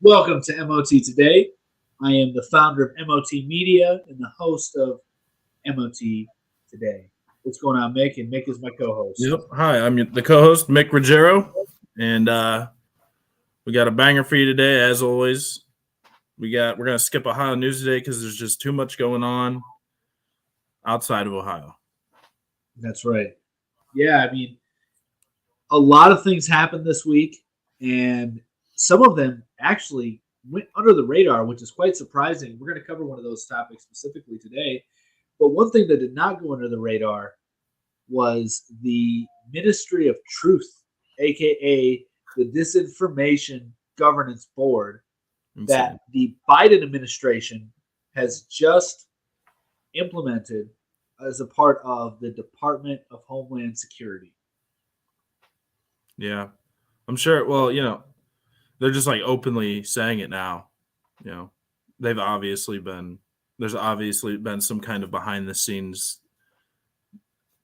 Welcome to MOT Today. I am the founder of MOT Media and the host of MOT Today. What's going on, Mick? And Mick is my co-host. Yep. Hi, I'm the co-host, Mick Ruggiero, and we got a banger for you today, as always. We're gonna skip Ohio news today because there's just too much going on outside of Ohio. That's right. Yeah, I mean, a lot of things happened this week, and some of them actually went under the radar, which is quite surprising. We're going to cover one of those topics specifically today. But one thing that did not go under the radar was the Ministry of Truth, aka the Disinformation Governance Board, that the Biden administration has just implemented as a part of the Department of Homeland Security. Yeah, I'm sure. Well, they're just like openly saying it now. There's obviously been some kind of behind the scenes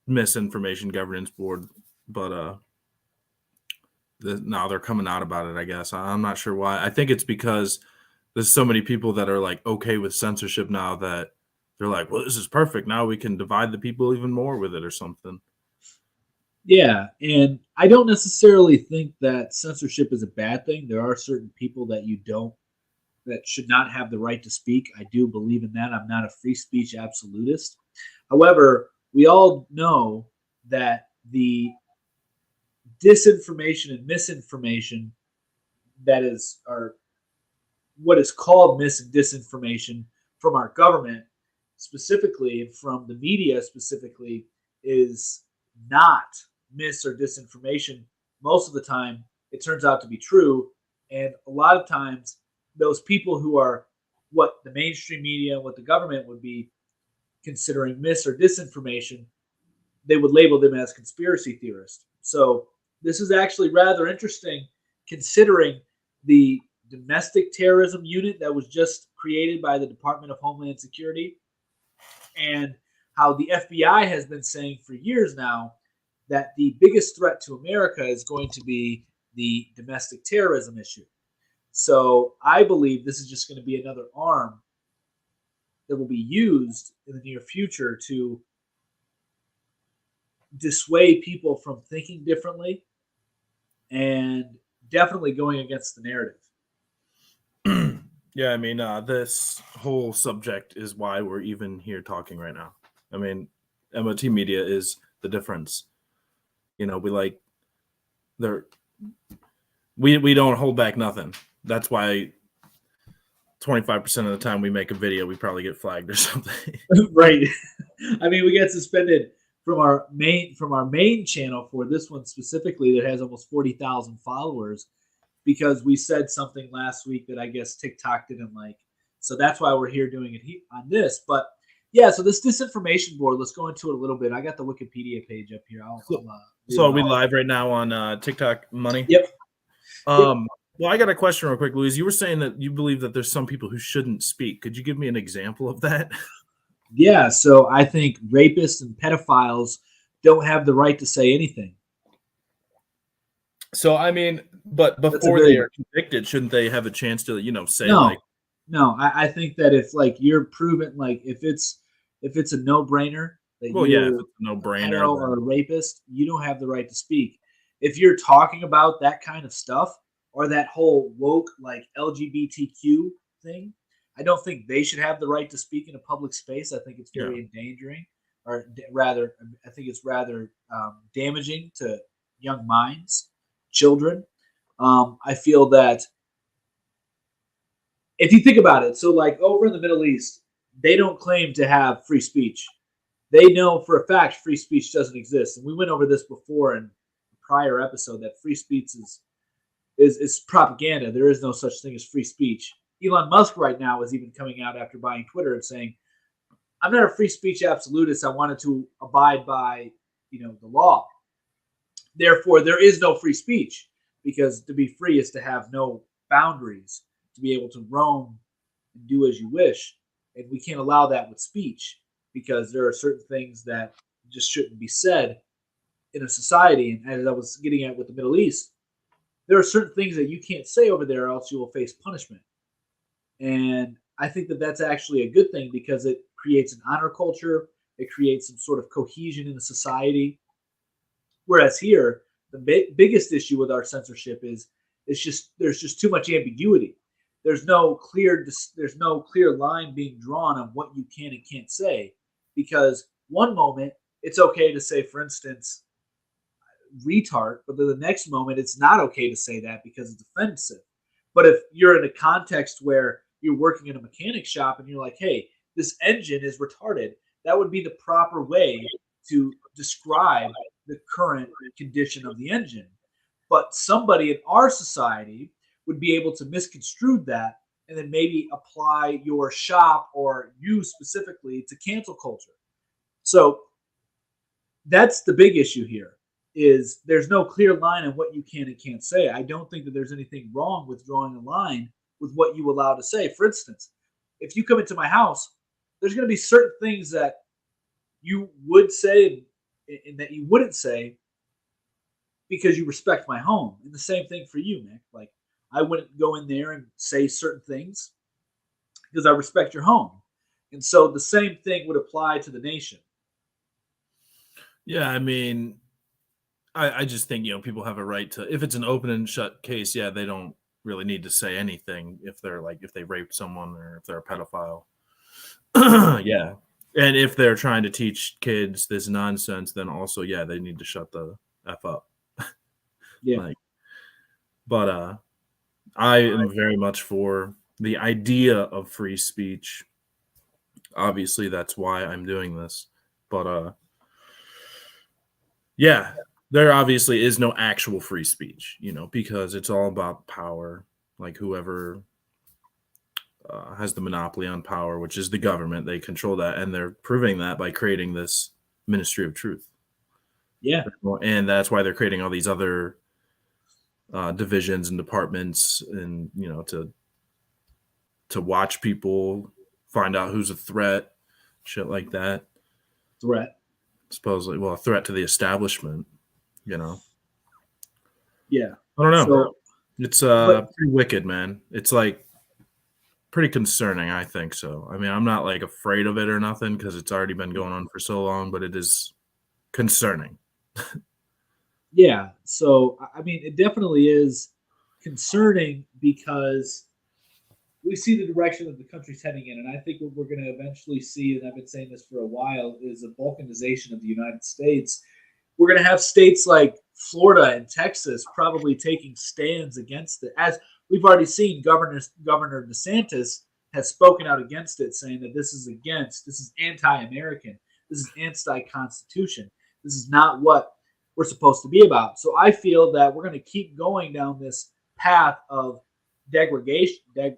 misinformation governance board, but now they're coming out about it, I guess. I'm not sure why. I think it's because there's so many people that are like okay with censorship now that they're like, well, this is perfect. Now we can divide the people even more with it or something. Yeah, and I don't necessarily think that censorship is a bad thing. There are certain people that should not have the right to speak. I do believe in that. I'm not a free speech absolutist. However, we all know that the disinformation and misinformation what is called mis and disinformation from our government specifically and from the media specifically is not mis or disinformation. Most of the time, it turns out to be true. And a lot of times, those people who are what the mainstream media, what the government would be considering mis or disinformation, they would label them as conspiracy theorists. So this is actually rather interesting considering the domestic terrorism unit that was just created by the Department of Homeland Security and how the FBI has been saying for years now that the biggest threat to America is going to be the domestic terrorism issue. So I believe this is just going to be another arm that will be used in the near future to dissuade people from thinking differently and definitely going against the narrative. Yeah, I mean, this whole subject is why we're even here talking right now. I mean, MOT Media is the difference. We don't hold back nothing. That's why 25% of the time we make a video, we probably get flagged or something. Right. I mean, we get suspended from our main channel for this one specifically that has almost 40,000 followers because we said something last week that I guess TikTok didn't like. So that's why we're here doing it on this. But yeah, so this disinformation board, let's go into it a little bit. I got the Wikipedia page up here. So are we live right now on TikTok Money? Yep. Well, I got a question real quick, Louise. You were saying that you believe that there's some people who shouldn't speak. Could you give me an example of that? Yeah, so I think rapists and pedophiles don't have the right to say anything. So, I mean, but before they are convicted, shouldn't they have a chance to, say No, I think that if you're proven, if it's a no-brainer that if it's a no-brainer or a rapist, you don't have the right to speak. If you're talking about that kind of stuff or that whole woke LGBTQ thing, I don't think they should have the right to speak in a public space. I think it's very endangering, or rather, I think it's rather damaging to young minds, children. I feel that if you think about it, so over in the Middle East, they don't claim to have free speech. They know for a fact free speech doesn't exist. And we went over this before in a prior episode that free speech is propaganda. There is no such thing as free speech. Elon Musk right now is even coming out after buying Twitter and saying, I'm not a free speech absolutist. I wanted to abide by, the law. Therefore, there is no free speech because to be free is to have no boundaries, to be able to roam and do as you wish. And we can't allow that with speech because there are certain things that just shouldn't be said in a society. And as I was getting at with the Middle East, there are certain things that you can't say over there, or else you will face punishment. And I think that that's actually a good thing because it creates an honor culture. It creates some sort of cohesion in the society. Whereas here, the biggest issue with our censorship is it's just there's just too much ambiguity. There's no clear line being drawn on what you can and can't say, because one moment it's okay to say, for instance, retard, but then the next moment it's not okay to say that because it's offensive. But if you're in a context where you're working in a mechanic shop and you're like, hey, this engine is retarded, that would be the proper way to describe the current condition of the engine. But somebody in our society would be able to misconstrue that and then maybe apply your shop or you specifically to cancel culture. So that's the big issue here is there's no clear line on what you can and can't say. I don't think that there's anything wrong with drawing a line with what you allow to say. For instance, if you come into my house, there's going to be certain things that you would say and that you wouldn't say because you respect my home. And the same thing for you, Nick. Like, I wouldn't go in there and say certain things because I respect your home. And so the same thing would apply to the nation. Yeah, I mean, I just think, people have a right to, if it's an open and shut case, yeah, they don't really need to say anything if they raped someone or if they're a pedophile. Yeah. And if they're trying to teach kids this nonsense, then also, yeah, they need to shut the F up. Yeah. But I am very much for the idea of free speech. Obviously, that's why I'm doing this. But yeah, there obviously is no actual free speech, because it's all about power. Like whoever has the monopoly on power, which is the government, they control that, and they're proving that by creating this Ministry of Truth. Yeah. And that's why they're creating all these other divisions and departments, and to watch people, find out who's a threat, shit like that. Threat. Supposedly, well, a threat to the establishment. Yeah. I don't know. So, it's pretty wicked, man. It's like pretty concerning, I think so. I mean, I'm not like afraid of it or nothing because it's already been going on for so long, but it is concerning. Yeah. So, I mean, it definitely is concerning because we see the direction that the country's heading in. And I think what we're going to eventually see, and I've been saying this for a while, is a balkanization of the United States. We're going to have states like Florida and Texas probably taking stands against it. As we've already seen, Governor DeSantis has spoken out against it, saying that this is anti-American, this is anti-Constitution, this is not what we're supposed to be about. So I feel that we're going to keep going down this path of degradation. I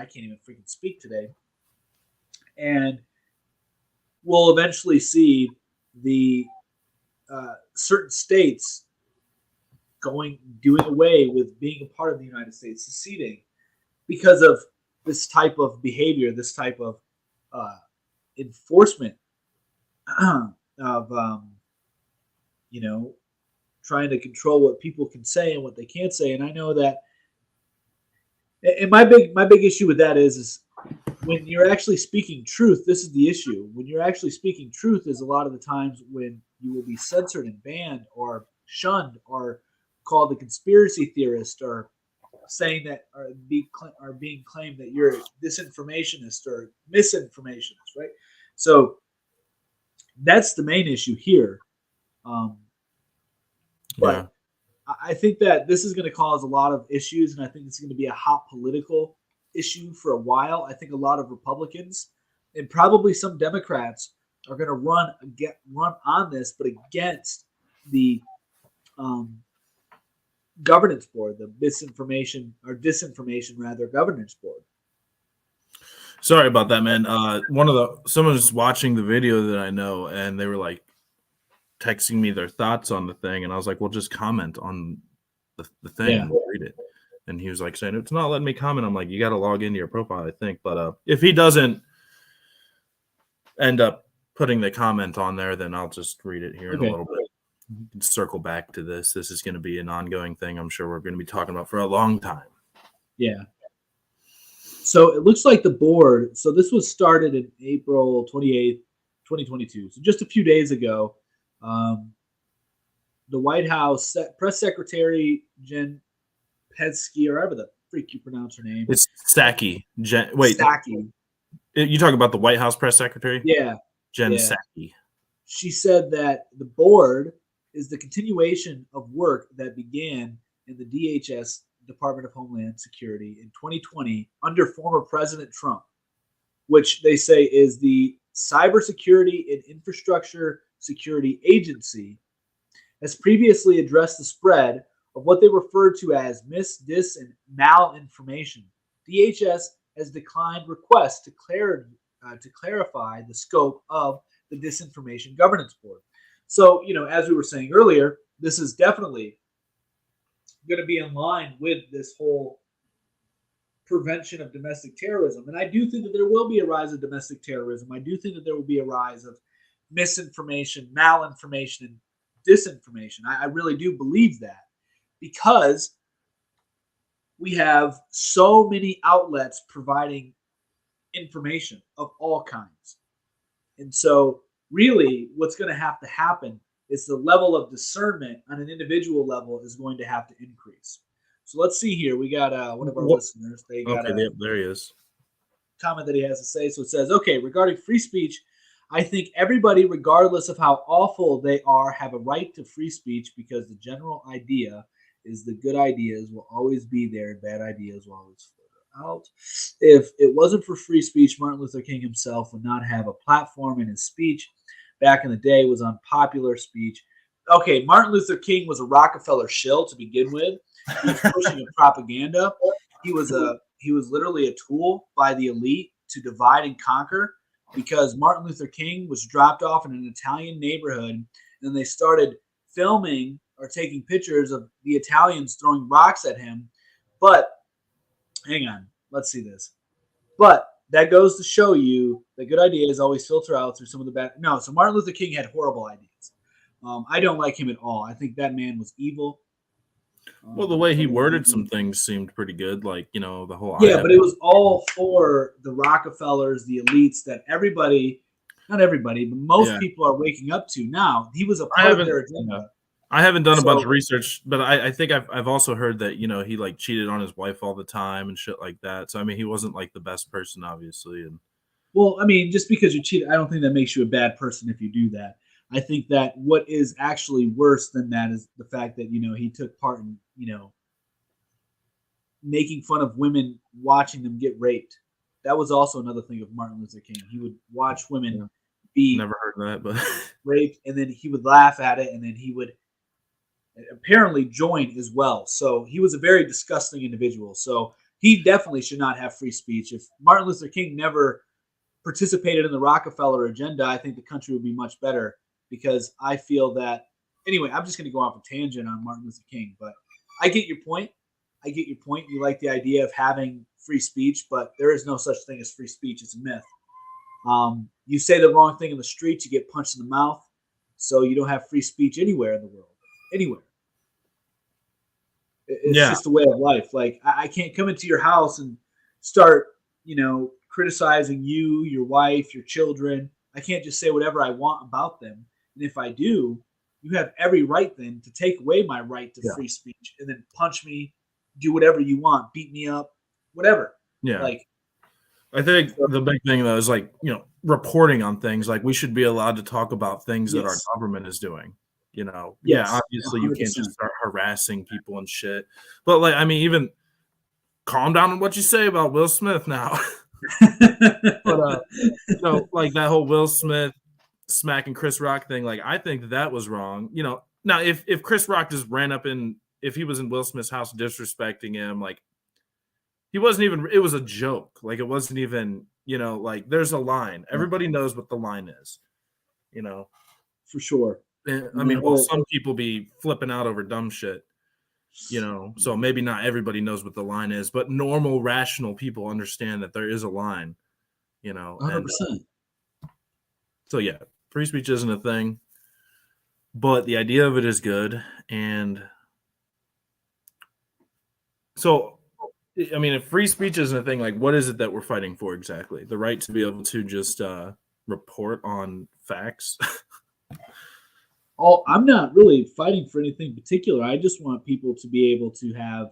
can't even freaking speak today. And we'll eventually see the certain states doing away with being a part of the United States, seceding, because of this type of behavior, this type of enforcement of trying to control what people can say and what they can't say. And I know that, and my big issue with that is when you're actually speaking truth. This is the issue. When you're actually speaking truth is a lot of the times when you will be censored and banned or shunned or called a conspiracy theorist or saying that are being claimed that you're a disinformationist or misinformationist, right? So that's the main issue here. But I think that this is going to cause a lot of issues, and I think it's going to be a hot political issue for a while. I think a lot of Republicans and probably some Democrats are going to run on this, but against the governance board, the disinformation governance board. Sorry about that, man. Someone was watching the video that I know, and they were like texting me their thoughts on the thing, and I was like, well, just comment on the thing and we'll read it. And he was like saying, it's not letting me comment. I'm like, you got to log into your profile, I think. But if he doesn't end up putting the comment on there, then I'll just read it here in a little bit. can circle back to this. This is going to be an ongoing thing. I'm sure we're going to be talking about for a long time. Yeah. So it looks like the board. So this was started in April 28th, 2022. So just a few days ago, the White House press secretary Jen Psaki, or however the freak you pronounce her name. It's Psaki. Psaki. You talk about the White House press secretary? Yeah. Jen Psaki. She said that the board is the continuation of work that began in the DHS, Department of Homeland Security, in 2020 under former President Trump, which they say is the Cybersecurity and Infrastructure Security Agency, has previously addressed the spread of what they refer to as mis, dis, and malinformation. DHS has declined requests to clarify the scope of the Disinformation Governance Board. So, as we were saying earlier, this is definitely going to be in line with this whole prevention of domestic terrorism. And I do think that there will be a rise of domestic terrorism. I do think that there will be a rise of misinformation, malinformation, and disinformation. I really do believe that, because we have so many outlets providing information of all kinds. And so really what's going to happen is the level of discernment on an individual level is going to have to increase. So let's see here. We got one of our listeners. They got there he is. Comment that he has to say. So it says, okay, regarding free speech, I think everybody, regardless of how awful they are, have a right to free speech, because the general idea is the good ideas will always be there and bad ideas will always filter out. If it wasn't for free speech, Martin Luther King himself would not have a platform, and his speech back in the day was unpopular speech. Okay, Martin Luther King was a Rockefeller shill to begin with. He was pushing a propaganda. He was literally a tool by the elite to divide and conquer, because Martin Luther King was dropped off in an Italian neighborhood, and they started filming or taking pictures of the Italians throwing rocks at him. But hang on, let's see this. But that goes to show you that good ideas always filter out through some of the bad. No, so Martin Luther King had horrible ideas. I don't like him at all. I think that man was evil. Well, the way he worded some things seemed pretty good, like, the whole. Yeah, but it was all for the Rockefellers, the elites, that everybody, not everybody, but most people are waking up to now. He was a part of their agenda. I haven't done a bunch of research, but I think I've also heard that, he like cheated on his wife all the time and shit like that. So, I mean, he wasn't like the best person, obviously. And well, I mean, just because you cheat, I don't think that makes you a bad person if you do that. I think that what is actually worse than that is the fact that, he took part in, making fun of women, watching them get raped. That was also another thing of Martin Luther King. He would watch women be never heard of that, but raped, and then he would laugh at it, and then he would apparently join as well. So he was a very disgusting individual. So he definitely should not have free speech. If Martin Luther King never participated in the Rockefeller agenda, I think the country would be much better, because I feel that, anyway, I'm just going to go off a tangent on Martin Luther King, but I get your point. You like the idea of having free speech, but there is no such thing as free speech. It's a myth. You say the wrong thing in the streets, you get punched in the mouth. So you don't have free speech anywhere in the world. Anywhere. It's just a way of life. Like, I can't come into your house and start, criticizing you, your wife, your children. I can't just say whatever I want about them. And if I do, you have every right then to take away my right to free speech and then punch me, do whatever you want, beat me up, whatever. Yeah. Like, I think the big thing, though, is like, reporting on things. Like, we should be allowed to talk about things that our government is doing. Obviously 100%. You can't just start harassing people and shit. But, like, I mean, even calm down on what you say about Will Smith now. But, like that whole Will Smith smacking Chris Rock thing, like, I think that was wrong. Now if Chris Rock just ran up if he was in Will Smith's house disrespecting him, like, he wasn't even, it was a joke. Like, it wasn't even, like, there's a line. Everybody knows what the line is, For sure. I mean, well, some people be flipping out over dumb shit, so maybe not everybody knows what the line is, but normal, rational people understand that there is a line, 100%. So, yeah, free speech isn't a thing. but the idea of it is good. And so, I mean, if free speech isn't a thing, like, what is it that we're fighting for exactly? The right to be able to just report on facts? Oh, I'm not really fighting for anything particular. I just want people to be able to have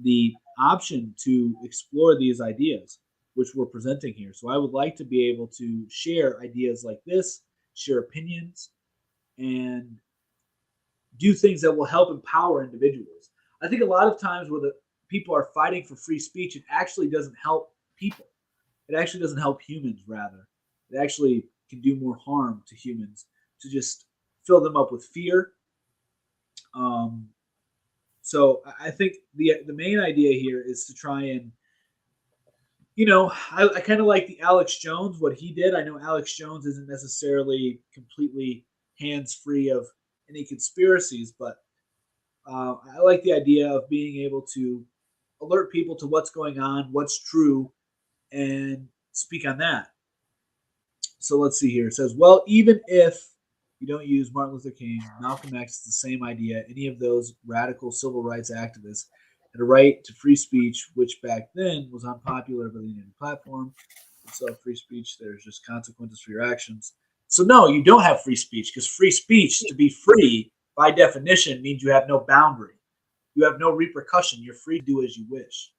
the option to explore these ideas which we're presenting here. So I would like to be able to share ideas like this, share opinions, and do things that will help empower individuals. I think a lot of times where the people are fighting for free speech, it actually doesn't help people. It actually doesn't help humans, rather. It actually can do more harm to humans to just fill them up with fear. Um, so I think the main idea here is to try and, I kind of like the Alex Jones, what he did. I know Alex Jones isn't necessarily completely hands free of any conspiracies, but I like the idea of being able to alert people to what's going on, what's true, and speak on that. So let's see here. It says, well, even if you don't use Martin Luther King, Malcolm X, the same idea. Any of those radical civil rights activists had a right to free speech, which back then was unpopular by the United Platform. So free speech, there's just consequences for your actions. So no, you don't have free speech, because free speech, to be free by definition, means you have no boundary. You have no repercussion. You're free to do as you wish.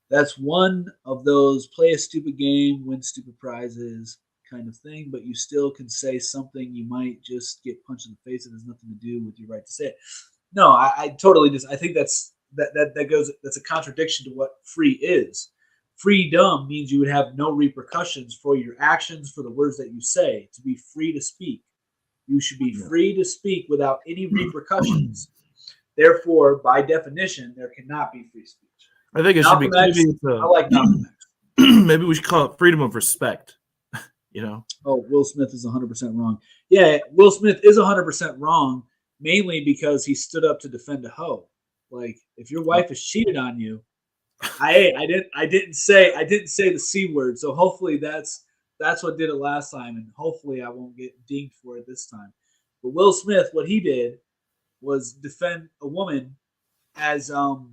That's one of those play a stupid game, win stupid prizes kind of thing, but you still can say something you might just get punched in the face that has nothing to do with your right to say it. No, I totally just I think that's a contradiction to what free is. Freedom means you would have no repercussions for your actions, for the words that you say. To be free to speak, you should be free to speak without any repercussions. Therefore, by definition, there cannot be free speech. I think it should be. X, I like Malcolm X. Maybe we should call it freedom of respect. Oh, Will Smith is 100% wrong. Yeah, Will Smith is 100% wrong, mainly because he stood up to defend a hoe. Like, if your wife has cheated on you, I didn't say the C word. So hopefully that's what did it last time, and hopefully I won't get dinged for it this time. But Will Smith, what he did was defend a woman as who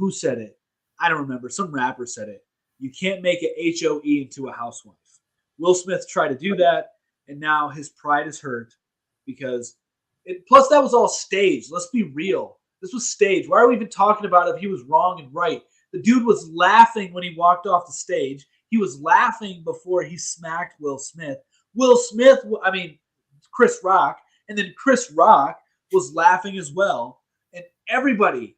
said it? I don't remember. Some rapper said it. You can't make an HOE into a housewife. Will Smith tried to do that, and now his pride is hurt because plus that was all staged. Let's be real. This was staged. Why are we even talking about if he was wrong and right? The dude was laughing when he walked off the stage. He was laughing before he smacked Will Smith. Chris Rock, and then Chris Rock was laughing as well. And everybody,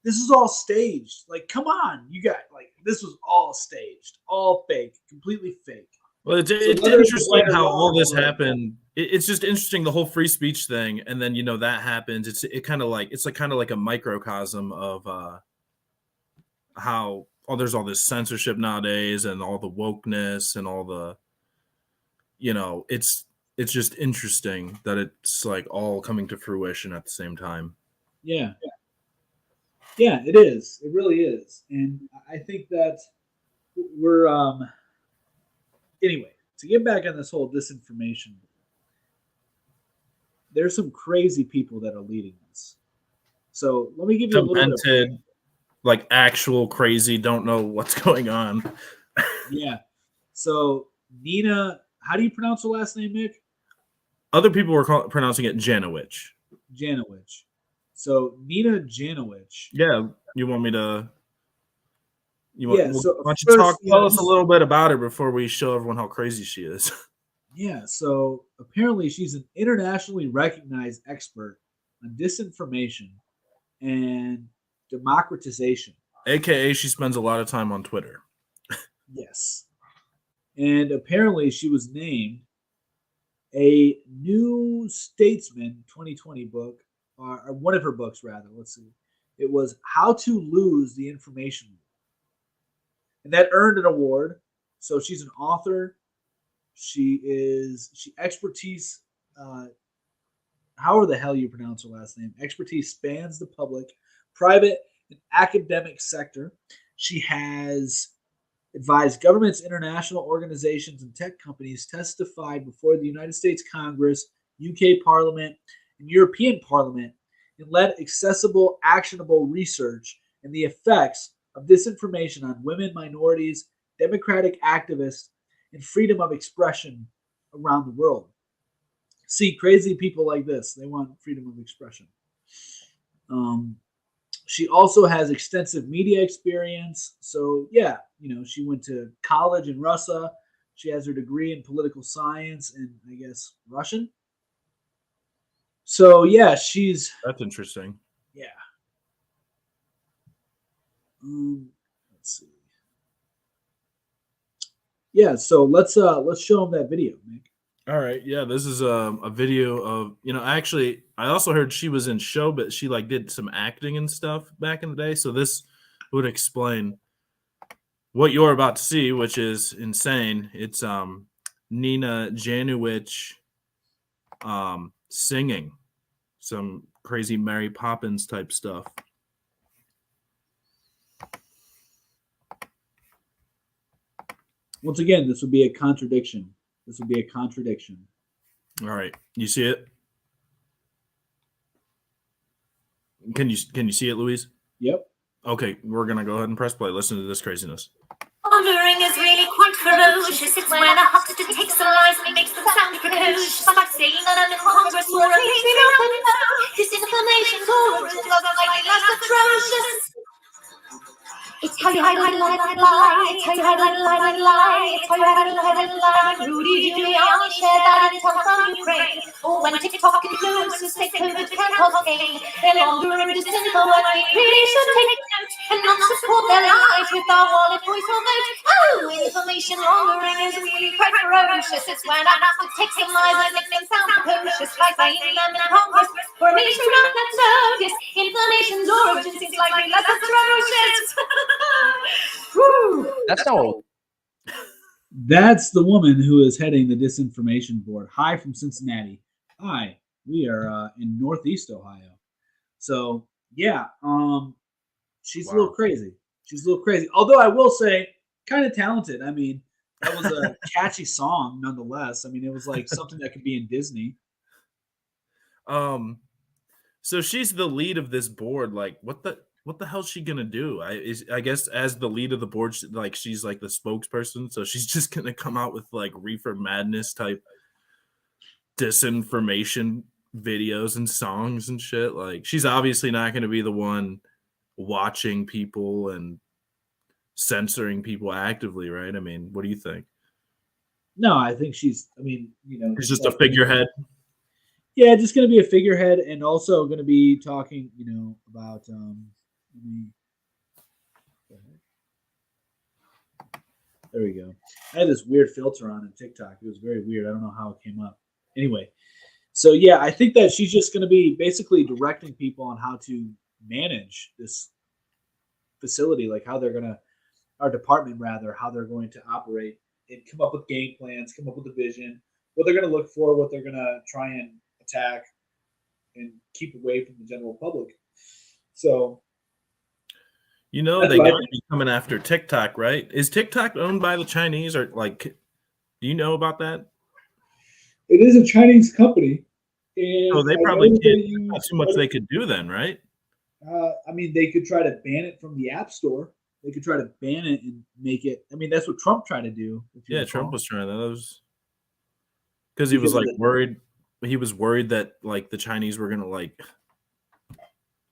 this is all staged. Like, come on, you got this was all staged, all fake, completely fake. Well, it's interesting how all this happened. It's just interesting, the whole free speech thing, and then that happens. It's kind of like a microcosm of how there's all this censorship nowadays, and all the wokeness, and all the it's just interesting that it's like all coming to fruition at the same time. Yeah, it is. It really is, and I think that we're anyway, to get back on this whole disinformation, there's some crazy people that are leading this. So let me give you a little bit of like actual crazy, don't know what's going on. Yeah. So Nina, how do you pronounce her last name, Mick? Other people were pronouncing it Janowicz. Janowicz. So Nina Janowicz. Yeah, you want me to? Why don't you tell us a little bit about her before we show everyone how crazy she is? Yeah, so apparently she's an internationally recognized expert on disinformation and democratization. AKA, she spends a lot of time on Twitter. Yes. And apparently she was named a New Statesman 2020 book, or one of her books, rather. Let's see. It was How to Lose the Information War. And that earned an award. So she's an author. She expertise, however the hell you pronounce her last name, expertise spans the public, private, and academic sector. She has advised governments, international organizations, and tech companies testified before the United States Congress, UK Parliament, and European Parliament, and led accessible, actionable research and the effects of disinformation on women, minorities, democratic activists, and freedom of expression around the world. See, crazy people like this, they want freedom of expression. Um, she also has extensive media experience. So, yeah, she went to college in Russia. She has her degree in political science and, I guess, Russian. So, yeah, That's interesting. Yeah. Let's see. Yeah, so let's show them that video, Nick. All right, yeah, this is a video of actually I also heard she was in show, but she like did some acting and stuff back in the day. So this would explain what you're about to see, which is insane. It's Nina Janowicz singing some crazy Mary Poppins type stuff. Once again, this would be a contradiction. All right, you see it? Can you see it, Louise? Yep. Okay, we're gonna go ahead and press play. Listen to this craziness. Wandering is really quite ferocious. It's when I have to take some lies and it makes them sound precocious. Like saying that I'm in Congress for a case we don't know. Disinformation's origins are like less atrocious. It's how you hide, lie. It's how you hide, lie. It's how you hide, lie. Rudy Giuliani shared that intel from Ukraine. Or when TikTok influencers say COVID can't cause pain, they're longer and disinfo when we really should take note and not support their lies with our wallet, voice, or vote. Oh, information laundering is really quite ferocious. It's when I have to take some lies and make them sound precocious, like saying them in Congress for a nation not that notice. Information's origin seems likely less atrocious. That's no. That's the woman who is heading the disinformation board. Hi from Cincinnati. Hi, we are in Northeast Ohio. So yeah, she's a little crazy. Although I will say, kind of talented. I mean, that was a catchy song, nonetheless. I mean, it was like something that could be in Disney. So she's the lead of this board. Like, what the hell's she gonna do? I guess as the lead of the board, she's like the spokesperson, so she's just gonna come out with like reefer madness type disinformation videos and songs and shit. Like, she's obviously not gonna be the one watching people and censoring people actively, right? I mean, what do you think? No, I think she's just a figurehead. Yeah, just going to be a figurehead, and also going to be talking, about. There we go. I had this weird filter on in TikTok. It was very weird. I don't know how it came up. Anyway, so yeah, I think that she's just going to be basically directing people on how to manage this facility, like how they're going to, our department rather, how they're going to operate and come up with game plans, come up with a vision, what they're going to look for, what they're going to try and attack and keep away from the general public. So, they got to be coming after TikTok, right? Is TikTok owned by the Chinese, or like, do you know about that? It is a Chinese company. And so they probably can't. Not too much they could do then, right? I mean, they could try to ban it from the App Store. They could try to ban it and make it. I mean, that's what Trump tried to do. Yeah, Trump was trying that. That was because he was like worried. He was worried that like the Chinese were gonna like.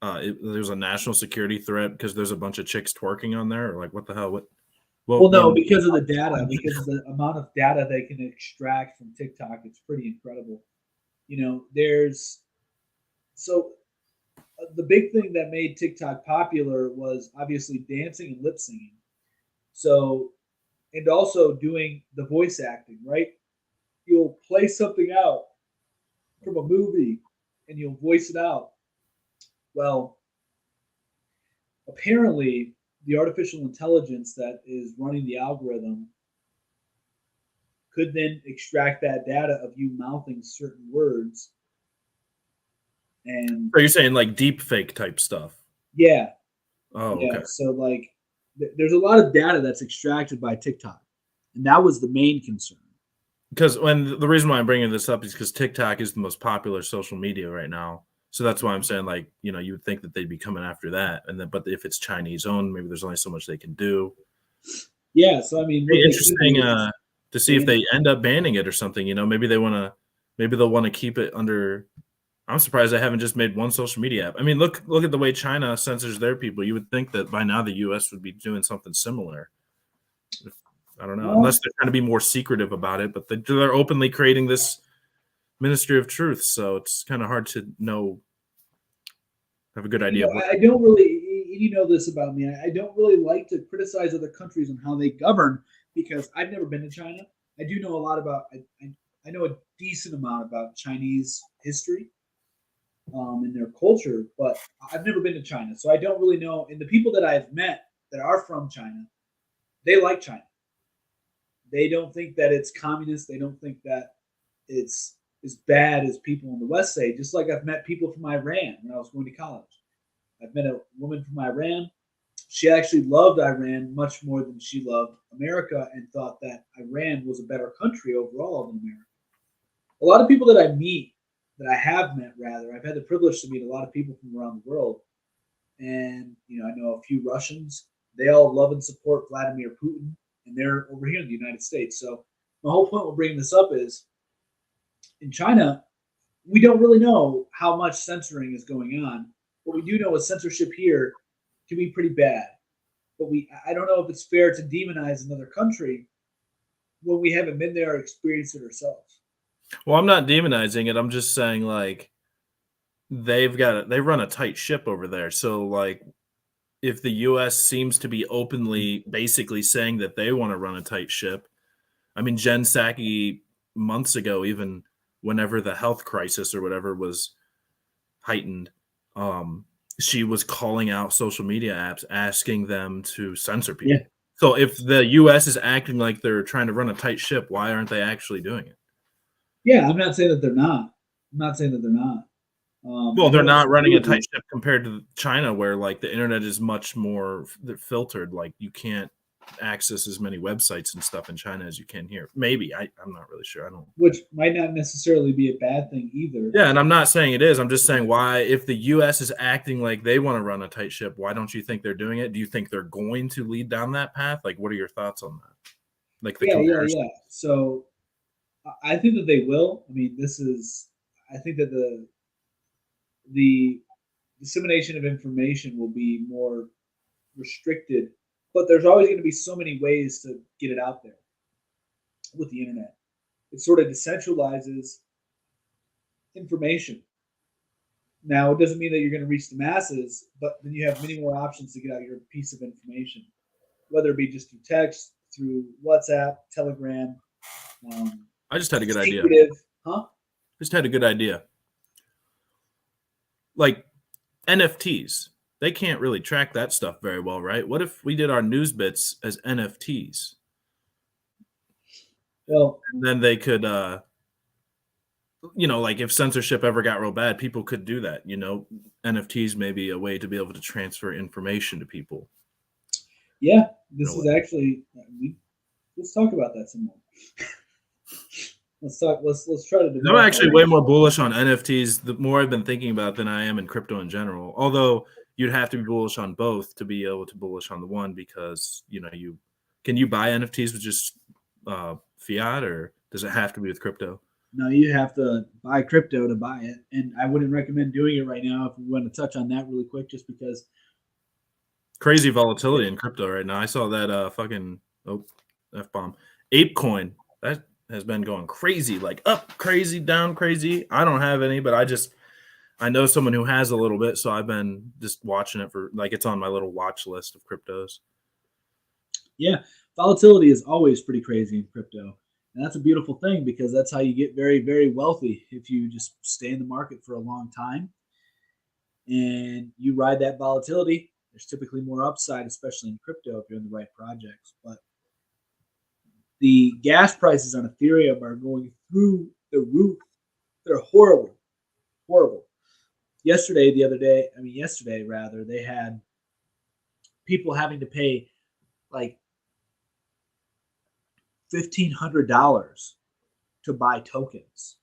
There's a national security threat because there's a bunch of chicks twerking on there, or like what the hell? Well, no, because of the data, because of the amount of data they can extract from TikTok, it's pretty incredible. There's the big thing that made TikTok popular was obviously dancing and lip singing. So, and also doing the voice acting, right? You'll play something out from a movie and you'll voice it out. Well, apparently the artificial intelligence that is running the algorithm could then extract that data of you mouthing certain words. And so you're saying like deep fake type stuff? Yeah. Oh, yeah. Okay. So like there's a lot of data that's extracted by TikTok, and that was the main concern. Because the reason why I'm bringing this up is because TikTok is the most popular social media right now. So that's why I'm saying, like, you would think that they'd be coming after that. And then, but if it's Chinese owned, maybe there's only so much they can do. Yeah. So, I mean, interesting to see if they end up banning it or something. Maybe they'll want to keep it under. I'm surprised they haven't just made one social media app. I mean, look at the way China censors their people. You would think that by now the U.S. would be doing something similar. I don't know, unless they're trying to be more secretive about it, but they're openly creating this Ministry of Truth, so it's kind of hard to have a good idea. I don't really, this about me. I don't really like to criticize other countries on how they govern because I've never been to China. I do know a lot about. I know a decent amount about Chinese history, and their culture, but I've never been to China, so I don't really know. And the people that I've met that are from China, they like China. They don't think that it's communist. They don't think that it's as bad as people in the West say. Just like I've met people from Iran when I was going to college. I've met a woman from Iran. She actually loved Iran much more than she loved America and thought that Iran was a better country overall than America. A lot of people that I meet, that I have met rather, I've had the privilege to meet a lot of people from around the world. And, I know a few Russians. They all love and support Vladimir Putin. And they're over here in the United States. So my whole point with bringing this up is in China, we don't really know how much censoring is going on. What we do know is censorship here can be pretty bad. But I don't know if it's fair to demonize another country when we haven't been there or experienced it ourselves. Well, I'm not demonizing it. I'm just saying, like, they run a tight ship over there. So, like, if the U.S. seems to be openly basically saying that they want to run a tight ship, I mean, Jen Psaki months ago, even whenever the health crisis or whatever was heightened, she was calling out social media apps, asking them to censor people. Yeah. So if the U.S. is acting like they're trying to run a tight ship, why aren't they actually doing it? Yeah, I'm not saying that they're not. Well, they're not running a tight ship compared to China, where like the internet is much more filtered. Like you can't access as many websites and stuff in China as you can here. Maybe I'm not really sure. I don't. Which might not necessarily be a bad thing either. Yeah, and I'm not saying it is. I'm just saying why, if the U.S. is acting like they want to run a tight ship, why don't you think they're doing it? Do you think they're going to lead down that path? Like, what are your thoughts on that? Like the comparison. Yeah. So I think that they will. I mean, I think that the dissemination of information will be more restricted, but there's always going to be so many ways to get it out there with the internet. It sort of decentralizes information. Now, it doesn't mean that you're going to reach the masses, but then you have many more options to get out your piece of information, whether it be just through text, through WhatsApp, Telegram. I just had a good idea. Huh? Just had a good idea. Like NFTs, they can't really track that stuff very well, right? What if we did our news bits as NFTs? Well, and then they could, like if censorship ever got real bad, people could do that. NFTs may be a way to be able to transfer information to people. Yeah, this is actually. Let's talk about that some more. Let's try to. I'm actually way more bullish on NFTs the more I've been thinking about than I am in crypto in general. Although you'd have to be bullish on both to be able to bullish on the one, because can you buy NFTs with just fiat, or does it have to be with crypto? No, you have to buy crypto to buy it, and I wouldn't recommend doing it right now. If we want to touch on that really quick, just because crazy volatility in crypto right now. I saw that fucking F-bomb ApeCoin that has been going crazy, like up crazy, down crazy. I don't have any, but I know someone who has a little bit, so I've been just watching it for, like, it's on my little watch list of cryptos. Yeah, volatility is always pretty crazy in crypto, and that's a beautiful thing because that's how you get very, very wealthy. If you just stay in the market for a long time and you ride that volatility, there's typically more upside, especially in crypto if you're in the right projects. But the gas prices on Ethereum are going through the roof. They're horrible. Yesterday, they had people having to pay like $1,500 to buy tokens.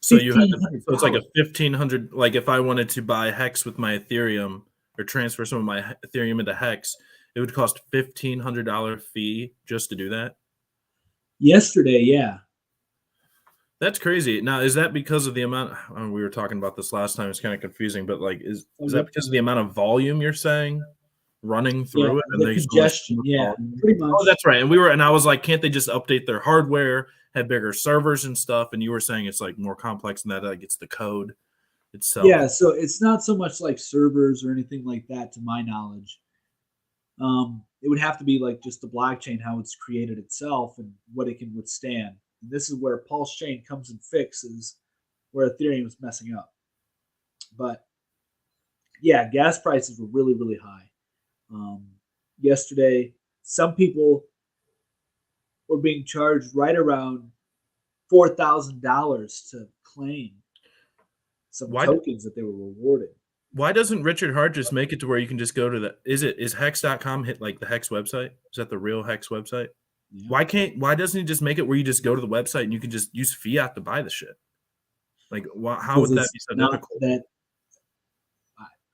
So you have to, $1,500. so it's like a 1,500. Like if I wanted to buy Hex with my Ethereum or transfer some of my Ethereum into Hex, it would cost $1,500 fee just to do that. Yesterday, yeah. That's crazy. Now, is that because of the amount? We were talking about this last time. It's kind of confusing, but like, is that because of the amount of volume you're saying running through it? And the congestion, yeah, pretty much. Oh, that's right. And I was like, can't they just update their hardware, have bigger servers and stuff? And you were saying it's like more complex than that. Like it's the code itself. Yeah, so it's not so much like servers or anything like that, to my knowledge. It would have to be like just the blockchain, how it's created itself and what it can withstand. And this is where Pulse Chain comes and fixes where Ethereum is messing up. But yeah, gas prices were really, really high. Yesterday, some people were being charged right around $4,000 to claim some tokens that they were rewarded. Why doesn't Richard Hart just make it to where you can just go to is hex.com hit like the Hex website? Is that the real Hex website? Yeah. Why doesn't he just make it where you just go to the website and you can just use fiat to buy the shit? Like, how would that be so difficult?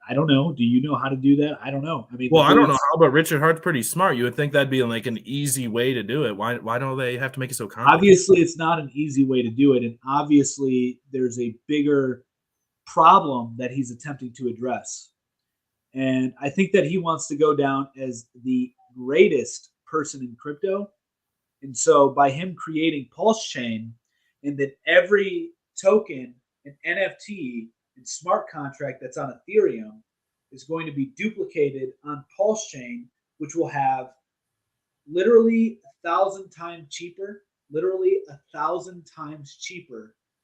I don't know. Do you know how to do that? I don't know. I mean, well, I don't know how, but Richard Hart's pretty smart. You would think that'd be like an easy way to do it. Why don't they have to make it so complicated? Obviously, it's not an easy way to do it, and obviously, there's a bigger problem that he's attempting to address. And I think that he wants to go down as the greatest person in crypto. And so by him creating Pulse Chain, and then every token and NFT and smart contract that's on Ethereum is going to be duplicated on Pulse Chain, which will have literally 1,000 times cheaper,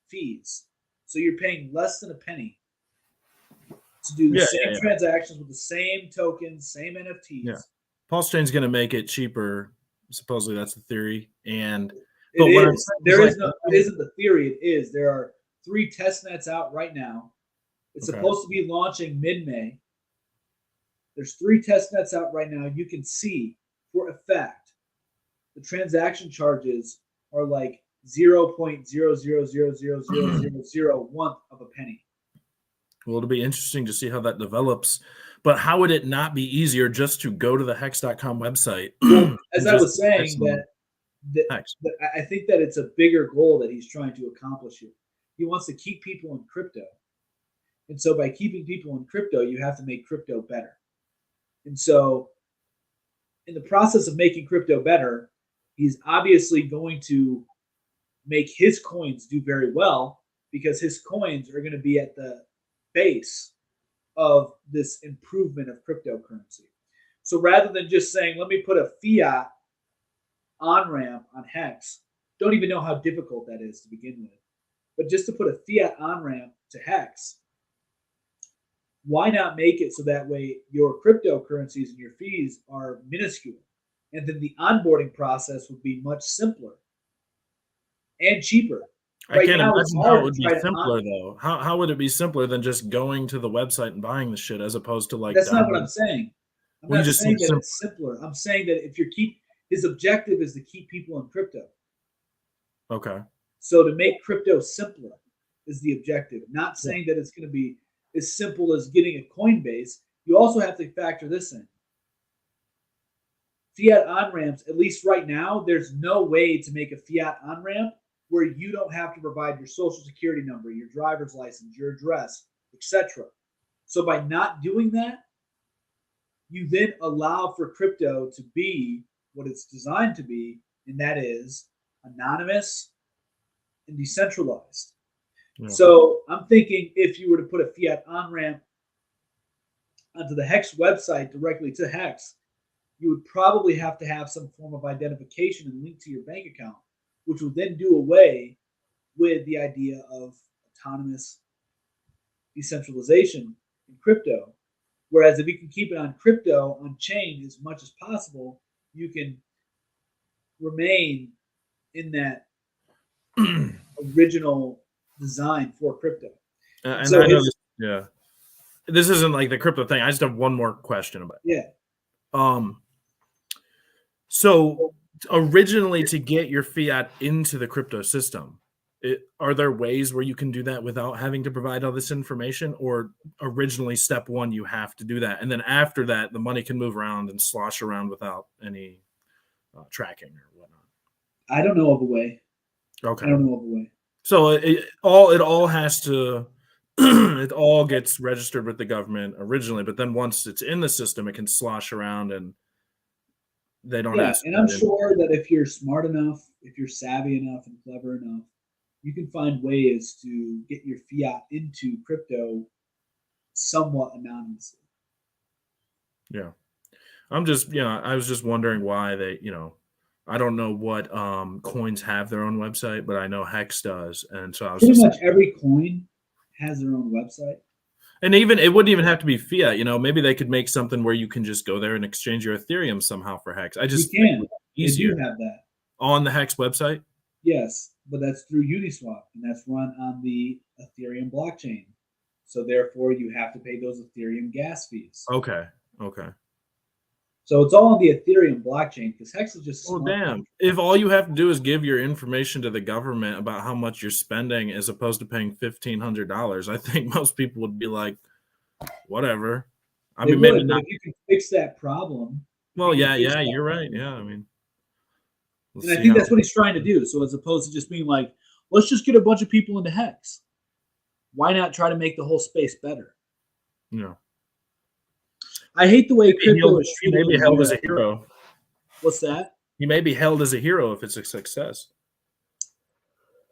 fees. So you're paying less than a penny to do the same transactions with the same tokens, same NFTs. Yeah. Pulse Chain's going to make it cheaper. Supposedly that's the theory. And it isn't the theory. It is. There are 3 test nets out right now. It's supposed to be launching mid-May. There's 3 test nets out right now. You can see for a fact the transaction charges are like 0.0000001 of a penny. Well, it'll be interesting to see how that develops. But how would it not be easier just to go to the hex.com website? As I was saying, I think that it's a bigger goal that he's trying to accomplish here. He wants to keep people in crypto. And so by keeping people in crypto, you have to make crypto better. And so in the process of making crypto better, he's obviously going to make his coins do very well, because his coins are going to be at the base of this improvement of cryptocurrency. So rather than just saying, let me put a fiat on-ramp on Hex, don't even know how difficult that is to begin with. But just to put a fiat on-ramp to Hex, why not make it so that way your cryptocurrencies and your fees are minuscule? And then the onboarding process would be much simpler and cheaper. I can't imagine how it would be simpler, though. How would it be simpler than just going to the website and buying the shit, as opposed to like... That's not what I'm saying. I'm not saying that it's simpler. I'm saying that if his objective is to keep people in crypto. Okay. So to make crypto simpler is the objective. Not saying that it's going to be as simple as getting a Coinbase. You also have to factor this in. Fiat on-ramps, at least right now, there's no way to make a fiat on-ramp where you don't have to provide your social security number, your driver's license, your address, etc. So by not doing that, you then allow for crypto to be what it's designed to be, and that is anonymous and decentralized. Yeah. So I'm thinking if you were to put a fiat on-ramp onto the Hex website directly to Hex, you would probably have to have some form of identification and link to your bank account, which would then do away with the idea of autonomous decentralization in crypto. Whereas if you can keep it on crypto, on chain as much as possible, you can remain in that original design for crypto. And so I know this isn't like the crypto thing. I just have one more question about it. Yeah. So originally, to get your fiat into the crypto system, are there ways where you can do that without having to provide all this information? Or originally, step one, you have to do that. And then after that, the money can move around and slosh around without any tracking or whatnot. I don't know of a way. Okay. I don't know of a way. So it all has to it all gets registered with the government originally, but then once it's in the system, it can slosh around and they don't ask. And I'm sure that if you're smart enough, if you're savvy enough and clever enough, you can find ways to get your fiat into crypto somewhat anonymously. Yeah. I was just wondering why they, I don't know what coins have their own website, but I know Hex does. And so I was pretty much every coin has their own website. And even it wouldn't even have to be fiat, maybe they could make something where you can just go there and exchange your Ethereum somehow for Hex. I just you can. Easier. They do have that on the Hex website. Yes, but that's through Uniswap, and that's run on the Ethereum blockchain. So therefore, you have to pay those Ethereum gas fees. Okay. So it's all on the Ethereum blockchain because Hex is just. Oh damn! If all you have to do is give your information to the government about how much you're spending, as opposed to paying $1,500, I think most people would be like, "Whatever." I mean, maybe not. If you can fix that problem. Well, yeah, you're right. Yeah, I mean, and I think that's what he's trying to do. So as opposed to just being like, "Let's just get a bunch of people into Hex," why not try to make the whole space better? Yeah. I hate the way crypto is treated. He may be held as a hero. What's that? He may be held as a hero if it's a success.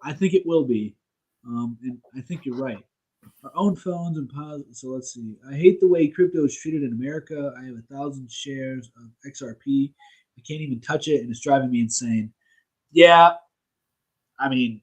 I think it will be. And I think you're right. Our own phones and so let's see. I hate the way crypto is treated in America. I have 1,000 shares of XRP. I can't even touch it, and it's driving me insane. Yeah, I mean,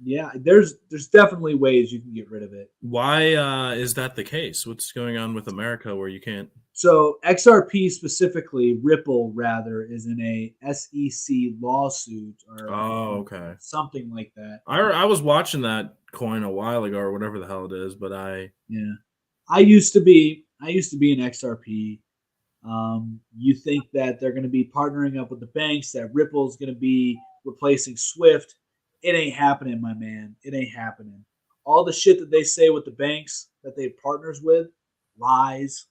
yeah, there's definitely ways you can get rid of it. Why is that the case? What's going on with America where you can't? So XRP specifically, Ripple rather, is in a SEC lawsuit or something like that. I was watching that coin a while ago or whatever the hell it is, but I used to be an XRP. You think that they're going to be partnering up with the banks, that Ripple's going to be replacing Swift. It ain't happening, my man. It ain't happening. All the shit that they say with the banks that they partners with, lies.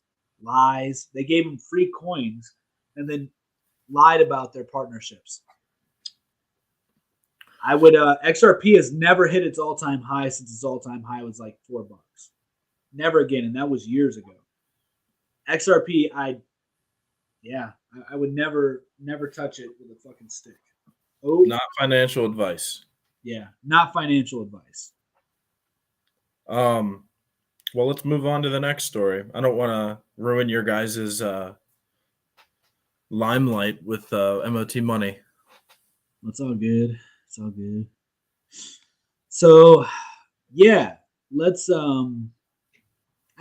They gave them free coins and then lied about their partnerships. XRP has never hit its all-time high since its all-time high was like $4. Never again, and that was years ago. XRP, I would never touch it with a fucking stick. Oh, not financial advice. Yeah, not financial advice. Well, let's move on to the next story. I don't want to ruin your guys' limelight with MOT money. It's all good. So, yeah, let's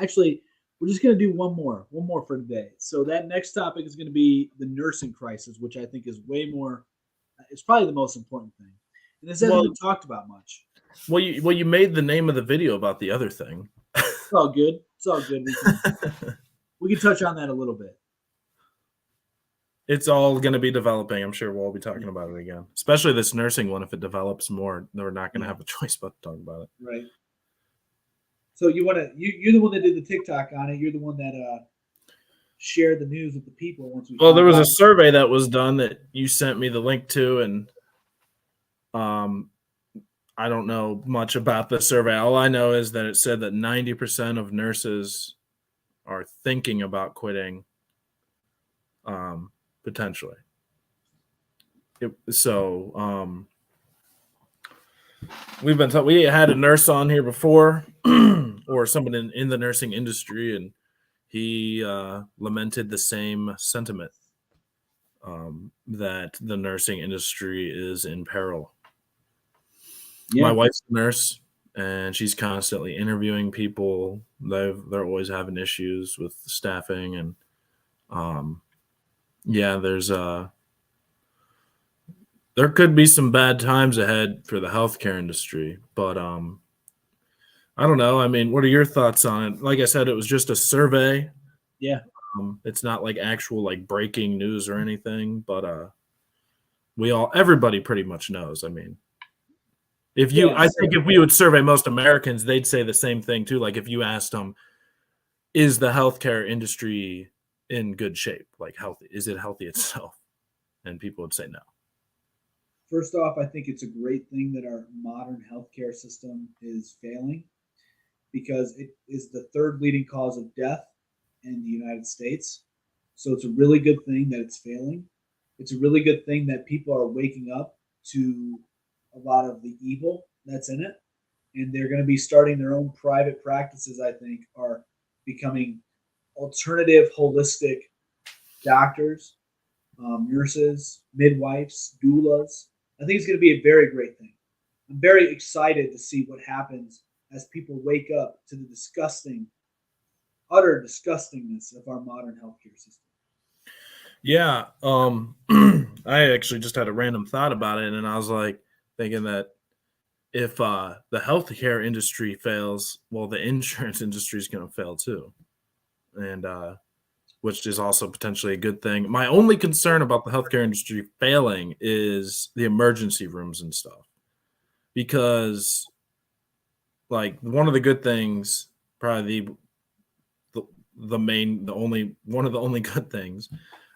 actually, we're just going to do one more for today. So that next topic is going to be the nursing crisis, which I think is way more, it's probably the most important thing. And this hasn't been talked about much. Well, you made the name of the video about the other thing. It's all good. We can touch on that a little bit. It's all going to be developing. I'm sure we'll be talking about it again, especially this nursing one. If it develops more, we're not going to have a choice but to talk about it. Right. So you're the one that did the TikTok on it. You're the one that shared the news with the people. Well, there was a survey that was done that you sent me the link to, and I don't know much about the survey. All I know is that it said that 90% of nurses are thinking about quitting, potentially. We had a nurse on here before, or someone in the nursing industry, and he lamented the same sentiment, that the nursing industry is in peril. Yeah. My wife's a nurse, and she's constantly interviewing people. They're always having issues with staffing, and there could be some bad times ahead for the healthcare industry. But I don't know. I mean, what are your thoughts on it? Like I said, it was just a survey. Yeah. It's not like actual like breaking news or anything, but everybody pretty much knows. I mean, I think if we would survey most Americans, they'd say the same thing too. Like if you asked them, is the healthcare industry in good shape? Like healthy? Is it healthy itself? And people would say no. First off, I think it's a great thing that our modern healthcare system is failing because it is the third leading cause of death in the United States. So it's a really good thing that it's failing. It's a really good thing that people are waking up to a lot of the evil that's in it. And they're going to be starting their own private practices, I think, are becoming alternative, holistic doctors, nurses, midwives, doulas. I think it's going to be a very great thing. I'm very excited to see what happens as people wake up to the utter disgustingness of our modern healthcare system. Yeah. I actually just had a random thought about it, and I was like thinking that if the healthcare industry fails, well, the insurance industry is going to fail too. And which is also potentially a good thing. My only concern about the healthcare industry failing is the emergency rooms and stuff. Because like one of the good things, probably one of the only good things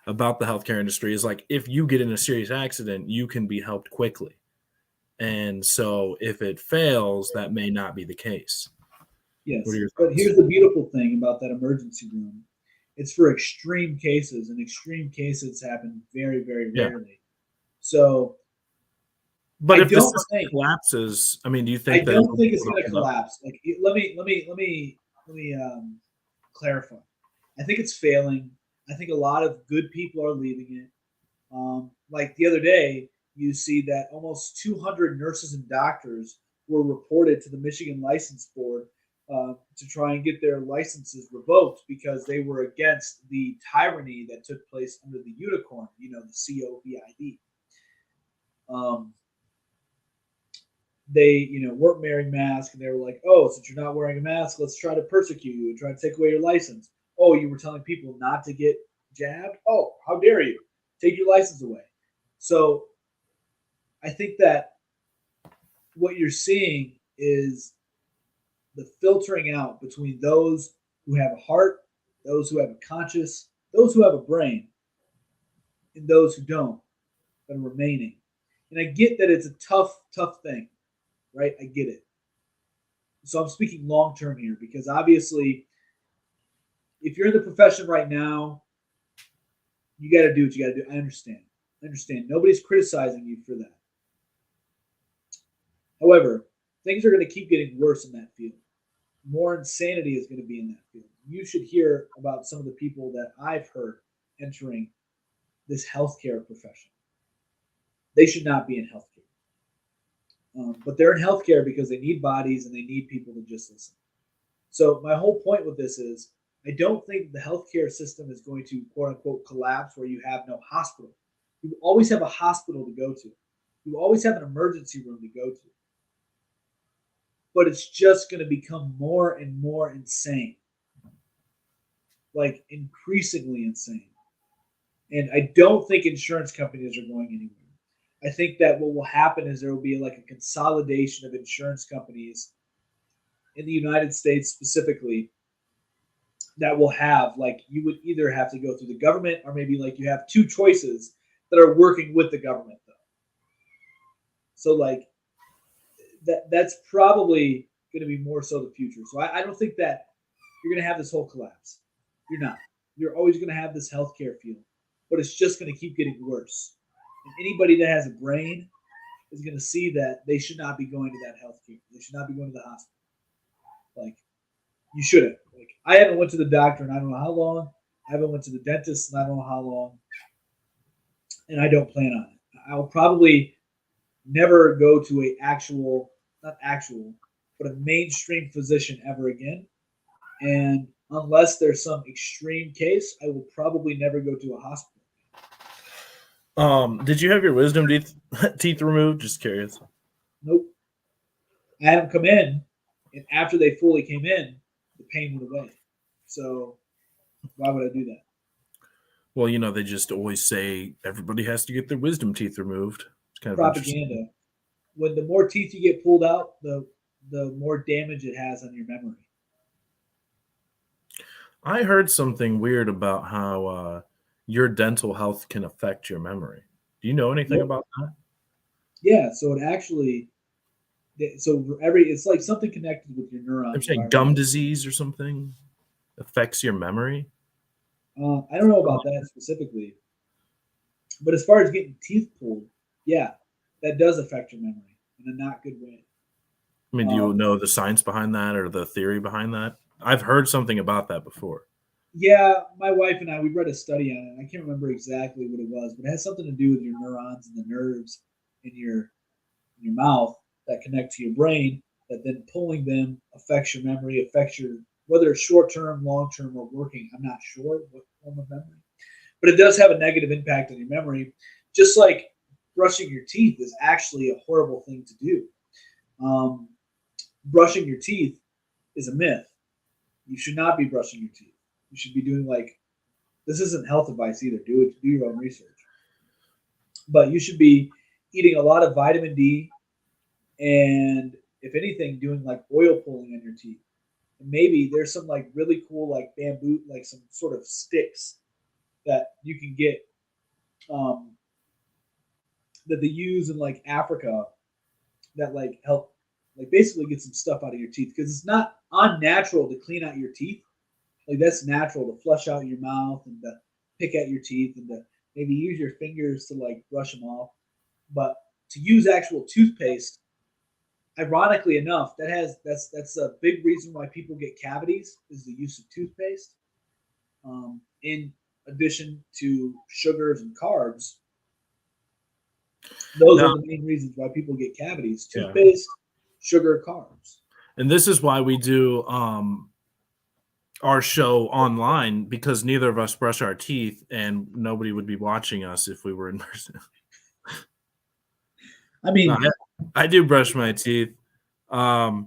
about the healthcare industry is like if you get in a serious accident, you can be helped quickly. And so if it fails, that may not be the case. Yes, but here's the beautiful thing about that emergency room. It's for extreme cases, and extreme cases happen very, very rarely. So, but if the system collapses, I mean, do you think I don't think it's going to collapse? Like, let me clarify. I think it's failing. I think a lot of good people are leaving it. Like the other day, you see that almost 200 nurses and doctors were reported to the Michigan License Board to try and get their licenses revoked because they were against the tyranny that took place under the unicorn, the COVID. They, weren't wearing masks, and they were like, "Oh, since you're not wearing a mask, let's try to persecute you and try to take away your license." Oh, you were telling people not to get jabbed? Oh, how dare you? Take your license away. So I think that what you're seeing is the filtering out between those who have a heart, those who have a conscience, those who have a brain, and those who don't, that are remaining. And I get that it's a tough thing, right? I get it. So I'm speaking long term here because obviously, if you're in the profession right now, you got to do what you got to do. I understand. Nobody's criticizing you for that. However, things are going to keep getting worse in that field. More insanity is going to be in that field. You should hear about some of the people that I've heard entering this healthcare profession. They should not be in healthcare. But they're in healthcare because they need bodies and they need people to just listen. So my whole point with this is I don't think the healthcare system is going to, quote unquote, collapse where you have no hospital. You always have a hospital to go to. You always have an emergency room to go to. But it's just going to become more and more insane. Like increasingly insane. And I don't think insurance companies are going anywhere. I think that what will happen is there will be like a consolidation of insurance companies in the United States specifically that will have, like, you would either have to go through the government or maybe like you have two choices that are working with the government though. So like that's probably going to be more so the future. So I don't think that you're going to have this whole collapse. You're not. You're always going to have this healthcare field, but it's just going to keep getting worse. And anybody that has a brain is going to see that they should not be going to that healthcare. They should not be going to the hospital. Like, you shouldn't. Like, I haven't went to the doctor in I don't know how long. I haven't went to the dentist in I don't know how long. And I don't plan on it. I'll probably never go to but a mainstream physician ever again. And unless there's some extreme case, I will probably never go to a hospital. Did you have your wisdom teeth removed? Just curious. Nope. I had them come in, and after they fully came in, the pain went away. So why would I do that? Well, they just always say everybody has to get their wisdom teeth removed. It's kind of interesting. Propaganda. When the more teeth you get pulled out, the more damage it has on your memory. I heard something weird about how your dental health can affect your memory. Do you know anything Yep. about that? Yeah, so it actually, it's like something connected with your They're neurons. saying gum disease or something affects your memory. I don't know about that specifically, but as far as getting teeth pulled, yeah, that does affect your memory in a not good way. I mean, do you know the science behind that or the theory behind that? I've heard something about that before. Yeah, my wife and I, we read a study on it. I can't remember exactly what it was, but it has something to do with your neurons and the nerves in your mouth that connect to your brain. That then pulling them affects your memory, affects your whether it's short term, long term, or working. I'm not sure what form of memory, but it does have a negative impact on your memory. Just like brushing your teeth is actually a horrible thing to do. Brushing your teeth is a myth. You should not be brushing your teeth. You should be doing this isn't health advice either. Do your own research. But you should be eating a lot of vitamin D and if anything, doing oil pulling on your teeth. And maybe there's some really cool bamboo, some sort of sticks that you can get that they use in Africa that help basically get some stuff out of your teeth because it's not unnatural to clean out your teeth. That's natural to flush out your mouth and to pick at your teeth and to maybe use your fingers to brush them off. But to use actual toothpaste, ironically enough, that's a big reason why people get cavities is the use of toothpaste. In addition to sugars and carbs, those are the main reasons why people get cavities: toothpaste, sugar, carbs. And this is why we do our show online because neither of us brush our teeth, and nobody would be watching us if we were in person. I mean, I do brush my teeth. Yeah,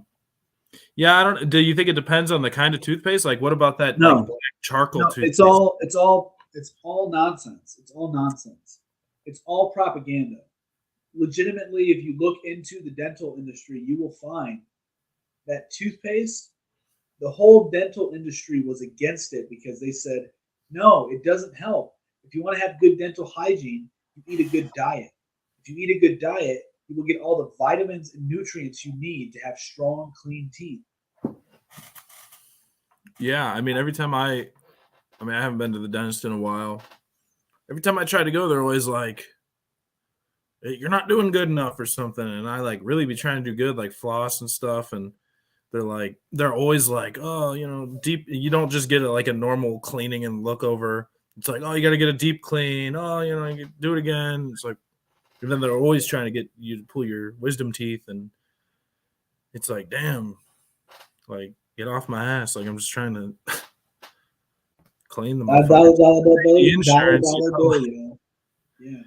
I don't. Do you think it depends on the kind of toothpaste? What about that black charcoal toothpaste? It's all nonsense. It's all nonsense. It's all propaganda. Legitimately, if you look into the dental industry, you will find that toothpaste, the whole dental industry was against it because they said, no, it doesn't help. If you want to have good dental hygiene, you eat a good diet. If you eat a good diet, you will get all the vitamins and nutrients you need to have strong, clean teeth. Yeah, I mean, every time I haven't been to the dentist in a while. Every time I try to go, they're always like, hey, you're not doing good enough or something. And I really be trying to do good, floss and stuff. And they're always like, oh, deep. You don't just get a normal cleaning and look over. It's like, oh, you got to get a deep clean. Oh, you do it again. It's like, and then they're always trying to get you to pull your wisdom teeth. And it's like, damn, get off my ass. I'm just trying to clean them. Insurance. Yeah.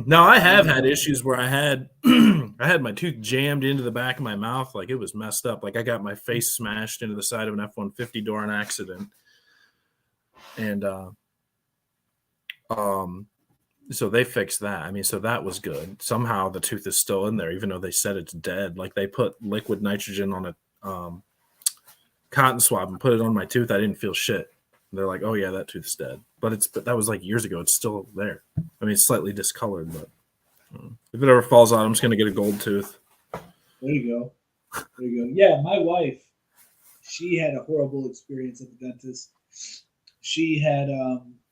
Now I have had issues where I had my tooth jammed into the back of my mouth, it was messed up. I got my face smashed into the side of an F-150 during an accident, and so they fixed that. I mean, so that was good. Somehow the tooth is still in there, even though they said it's dead. They put liquid nitrogen on a cotton swab and put it on my tooth. I didn't feel shit. They're like, oh yeah, that tooth's dead. But that was years ago. It's still there. I mean, it's slightly discolored, but if it ever falls out, I'm just gonna get a gold tooth. There you go. Yeah, my wife, she had a horrible experience at the dentist. She had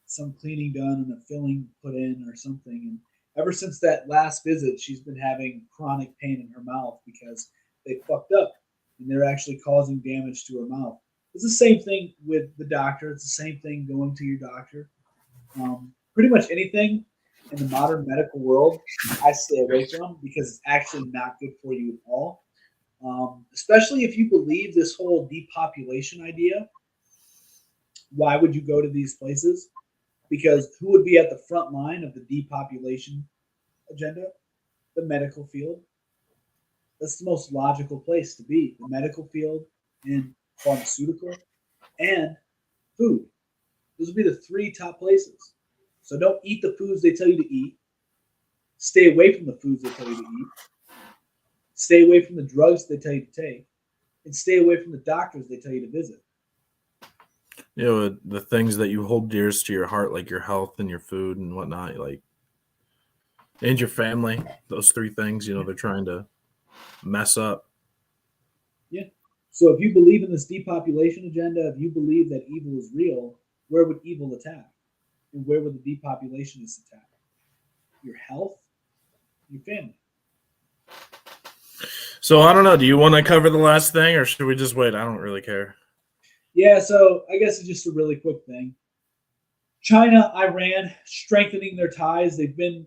some cleaning done and a filling put in or something, and ever since that last visit, she's been having chronic pain in her mouth because they fucked up and they're actually causing damage to her mouth. It's the same thing with the doctor. It's the same thing going to your doctor. Pretty much anything in the modern medical world, I stay away from because it's actually not good for you at all. Especially if you believe this whole depopulation idea. Why would you go to these places? Because who would be at the front line of the depopulation agenda? The medical field. That's the most logical place to be. The medical field and pharmaceutical and food. Those would be the 3 top places. So don't eat the foods they tell you to eat. Stay away from the foods they tell you to eat. Stay away from the drugs they tell you to take. And stay away from the doctors they tell you to visit. You know, the things that you hold dearest to your heart, like your health and your food and whatnot, like, and your family, those 3 things, you know, they're trying to mess up. Yeah. So if you believe in this depopulation agenda, if you believe that evil is real, where would evil attack? And where would the depopulationists attack? Your health, your family. So I don't know. Do you want to cover the last thing, or should we just wait? I don't really care. Yeah, so I guess it's just a really quick thing. China, Iran, strengthening their ties. They've been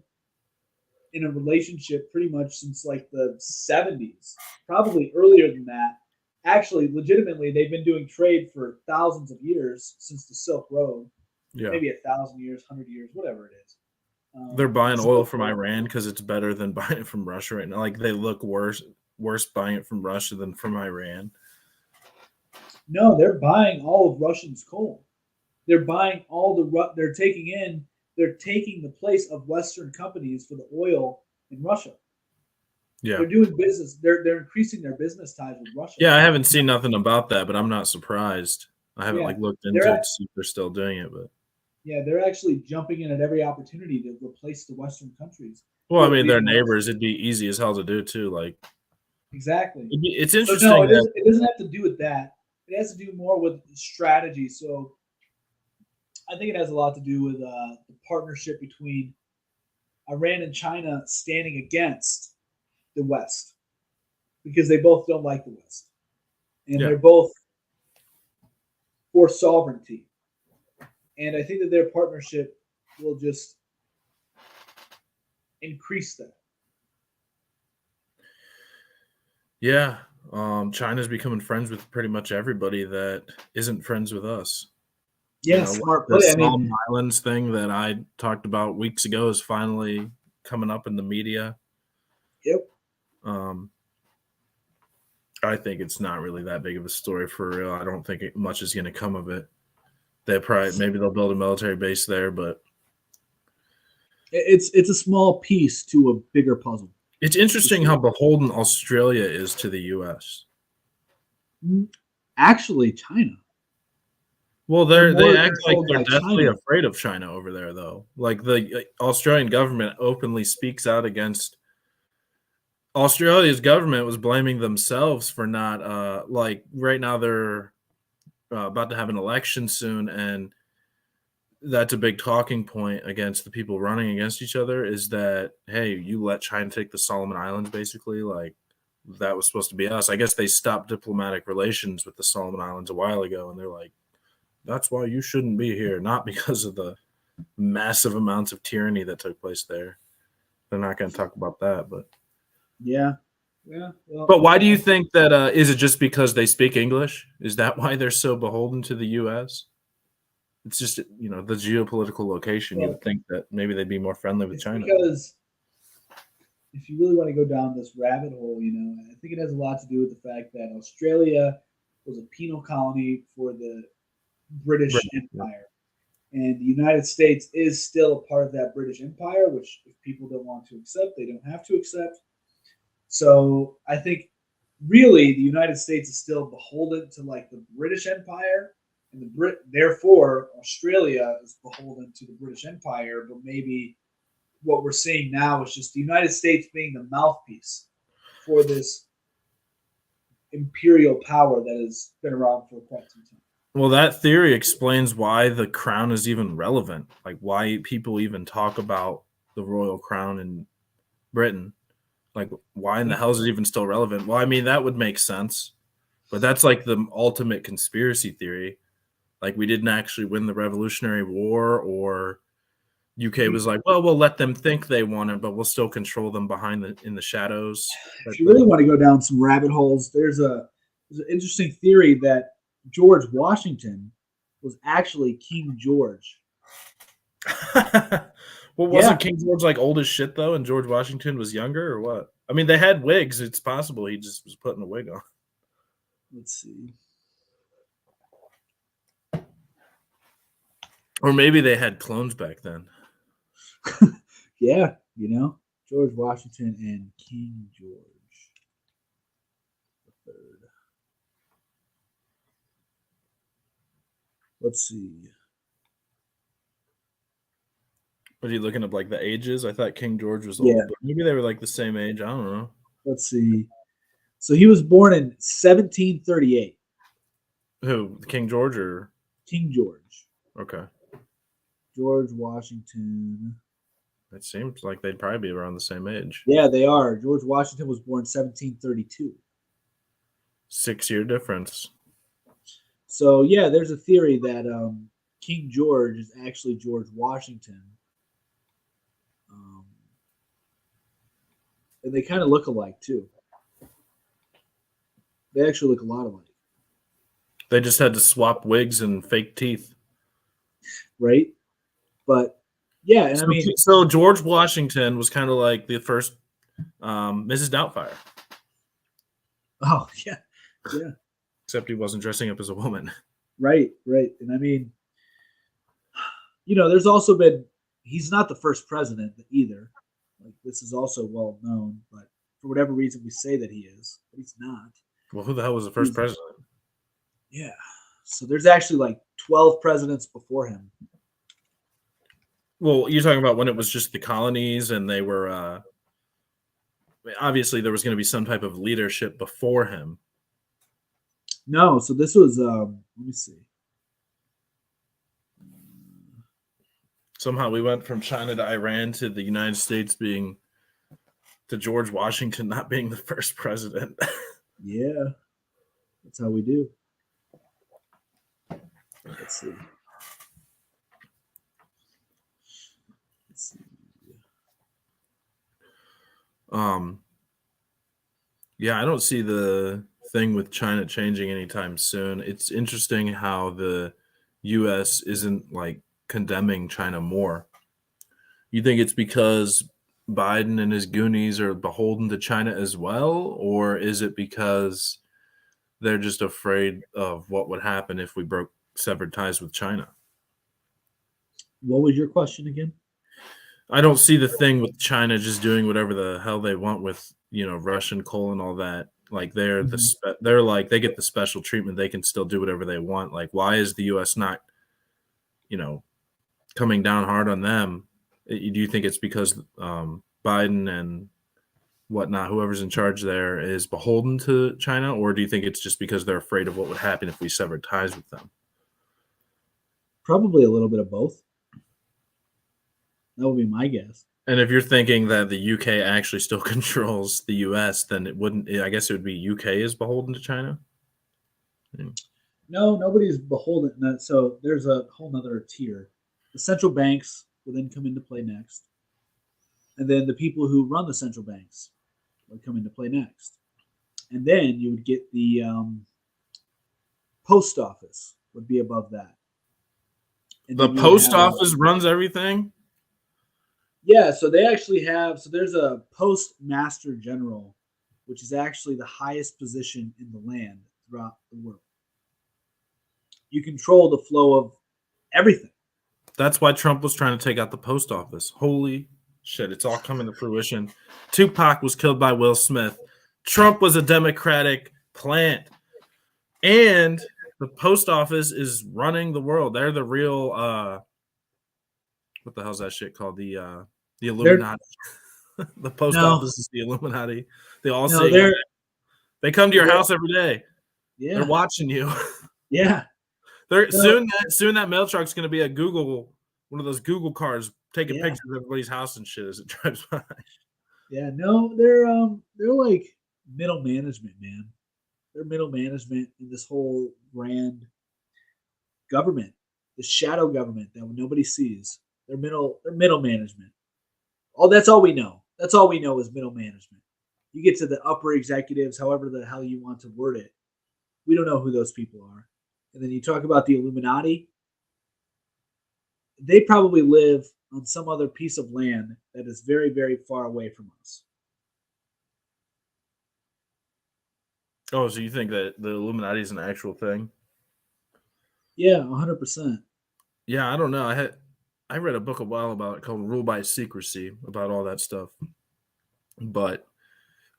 in a relationship pretty much since like the 70s, probably earlier than that. Actually, legitimately, they've been doing trade for thousands of years since the Silk Road. Yeah. Maybe 1,000 years, 100 years, whatever it is. They're buying oil from Iran because it's better than buying it from Russia right now. Like, they look worse buying it from Russia than from Iran. No, they're buying all of Russians' coal. They're buying all they're taking the place of Western companies for the oil in Russia. Yeah. They're doing business. They're increasing their business ties with Russia. Yeah, I haven't seen nothing about that, but I'm not surprised. I haven't looked into it to see if they're still doing it, but yeah, they're actually jumping in at every opportunity to replace the Western countries. Well, I mean, they're neighbors. It'd be easy as hell to do too. Like, exactly. It's interesting. So no, it doesn't have to do with that. It has to do more with strategy. So I think it has a lot to do with the partnership between Iran and China standing against the West, because they both don't like the West, and they're both for sovereignty. And I think that their partnership will just increase that. Yeah. China's becoming friends with pretty much everybody that isn't friends with us. Yeah, smart play. The Solomon Islands thing that I talked about weeks ago is finally coming up in the media. Yep. I think it's not really that big of a story for real. I don't think much is going to come of it. Maybe they'll build a military base there, but it's a small piece to a bigger puzzle. It's interesting how beholden Australia is to the U.S. Actually, China. Well, they act like they're deathly afraid of China over there, though. Like, the Australian government openly speaks out against. Australia's government was blaming themselves for not, like, right now they're about to have an election soon, and that's a big talking point against the people running against each other, is that, hey, you let China take the Solomon Islands, basically. Like, that was supposed to be us. I guess they stopped diplomatic relations with the Solomon Islands a while ago, and they're like, that's why you shouldn't be here, not because of the massive amounts of tyranny that took place there. They're not going to talk about that, but yeah. Well, but why do you think that? Is it just because they speak English? Is that why they're so beholden to the U.S.? It's just, the geopolitical location. You would think that maybe they'd be more friendly with China. Because if you really want to go down this rabbit hole, I think it has a lot to do with the fact that Australia was a penal colony for the British Empire. And the United States is still a part of that British Empire, which if people don't want to accept, they don't have to accept. So I think really the United States is still beholden to like the British Empire, and therefore Australia is beholden to the British Empire. But maybe what we're seeing now is just the United States being the mouthpiece for this imperial power that has been around for quite some time. Well, that theory explains why the crown is even relevant, like why people even talk about the royal crown in Britain. Like, why in the hell is it even still relevant? Well, I mean, that would make sense, but that's like the ultimate conspiracy theory. Like, we didn't actually win the Revolutionary War, or UK was like, well, we'll let them think they won it, but we'll still control them in the shadows. If you really want to go down some rabbit holes, there's an interesting theory that George Washington was actually King George. Well, wasn't King George like old as shit though, and George Washington was younger, or what? I mean, they had wigs. It's possible he just was putting a wig on. Let's see. Or maybe they had clones back then. Yeah, George Washington and King George III. Let's see. Are you looking up like the ages? I thought King George was Yeah. old, but maybe they were like the same age. I don't know. Let's see. So he was born in 1738. Who? King George or King George. okay? George Washington. It seems like they'd probably be around the same age. Yeah, they are. George Washington was born 1732. 6-year difference. So yeah, there's a theory that King George is actually George Washington, and they kind of look alike too. They actually look a lot alike, They just had to swap wigs and fake teeth. right? But yeah, and so George Washington was kind of like the first Mrs. Doubtfire. Oh yeah. Except he wasn't dressing up as a woman. Right. And there's also been, he's not the first president either. Like, this is also well known, but for whatever reason we say that he is, but he's not. Well, who the hell was the first president? Yeah. So there's actually like 12 presidents before him. Well, you're talking about when it was just the colonies and they were obviously there was going to be some type of leadership before him. No, so this was let me see. Somehow we went from China to Iran to the United States to George Washington not being the first president. Yeah. That's how we do. Let's see. Yeah, I don't see the thing with China changing anytime soon. It's interesting how the US isn't like condemning China more. You think it's because Biden and his goonies are beholden to China as well, or is it because they're just afraid of what would happen if we severed ties with China? What was your question again? I don't see the thing with China just doing whatever the hell they want with, Russian coal and all that. Like they're they're like they get the special treatment. They can still do whatever they want. Like why is the US not, coming down hard on them? Do you think it's because Biden and whatnot, whoever's in charge there, is beholden to China, or do you think it's just because they're afraid of what would happen if we severed ties with them? Probably a little bit of both. That would be my guess. And if you're thinking that the UK actually still controls the US, then I guess it would be UK is beholden to China? No, nobody's beholden. So there's a whole nother tier. The central banks will then come into play next. And then the people who run the central banks would come into play next. And then you would get the post office would be above that. And the post office runs everything? Yeah, so they actually so there's a postmaster general, which is actually the highest position in the land throughout the world. You control the flow of everything. That's why Trump was trying to take out the post office. Holy shit, it's all coming to fruition. Tupac was killed by Will Smith. Trump was a Democratic plant. And the post office is running the world. They're the real what the hell's that shit called? The Illuminati. The post office is the Illuminati. They all say they come to your house every day. Yeah. They're watching you. Yeah. Soon that mail truck's gonna be one of those Google cars taking pictures of everybody's house and shit as it drives by. Yeah, no, they're like middle management, man. They're middle management in this whole grand government, the shadow government that nobody sees. They're middle management. That's all we know. That's all we know is middle management. You get to the upper executives, however the hell you want to word it. We don't know who those people are. And then you talk about the Illuminati. They probably live on some other piece of land that is very, very far away from us. Oh, so you think that the Illuminati is an actual thing? Yeah, 100%. Yeah, I don't know. I read a book a while about it called Rule by Secrecy about all that stuff. But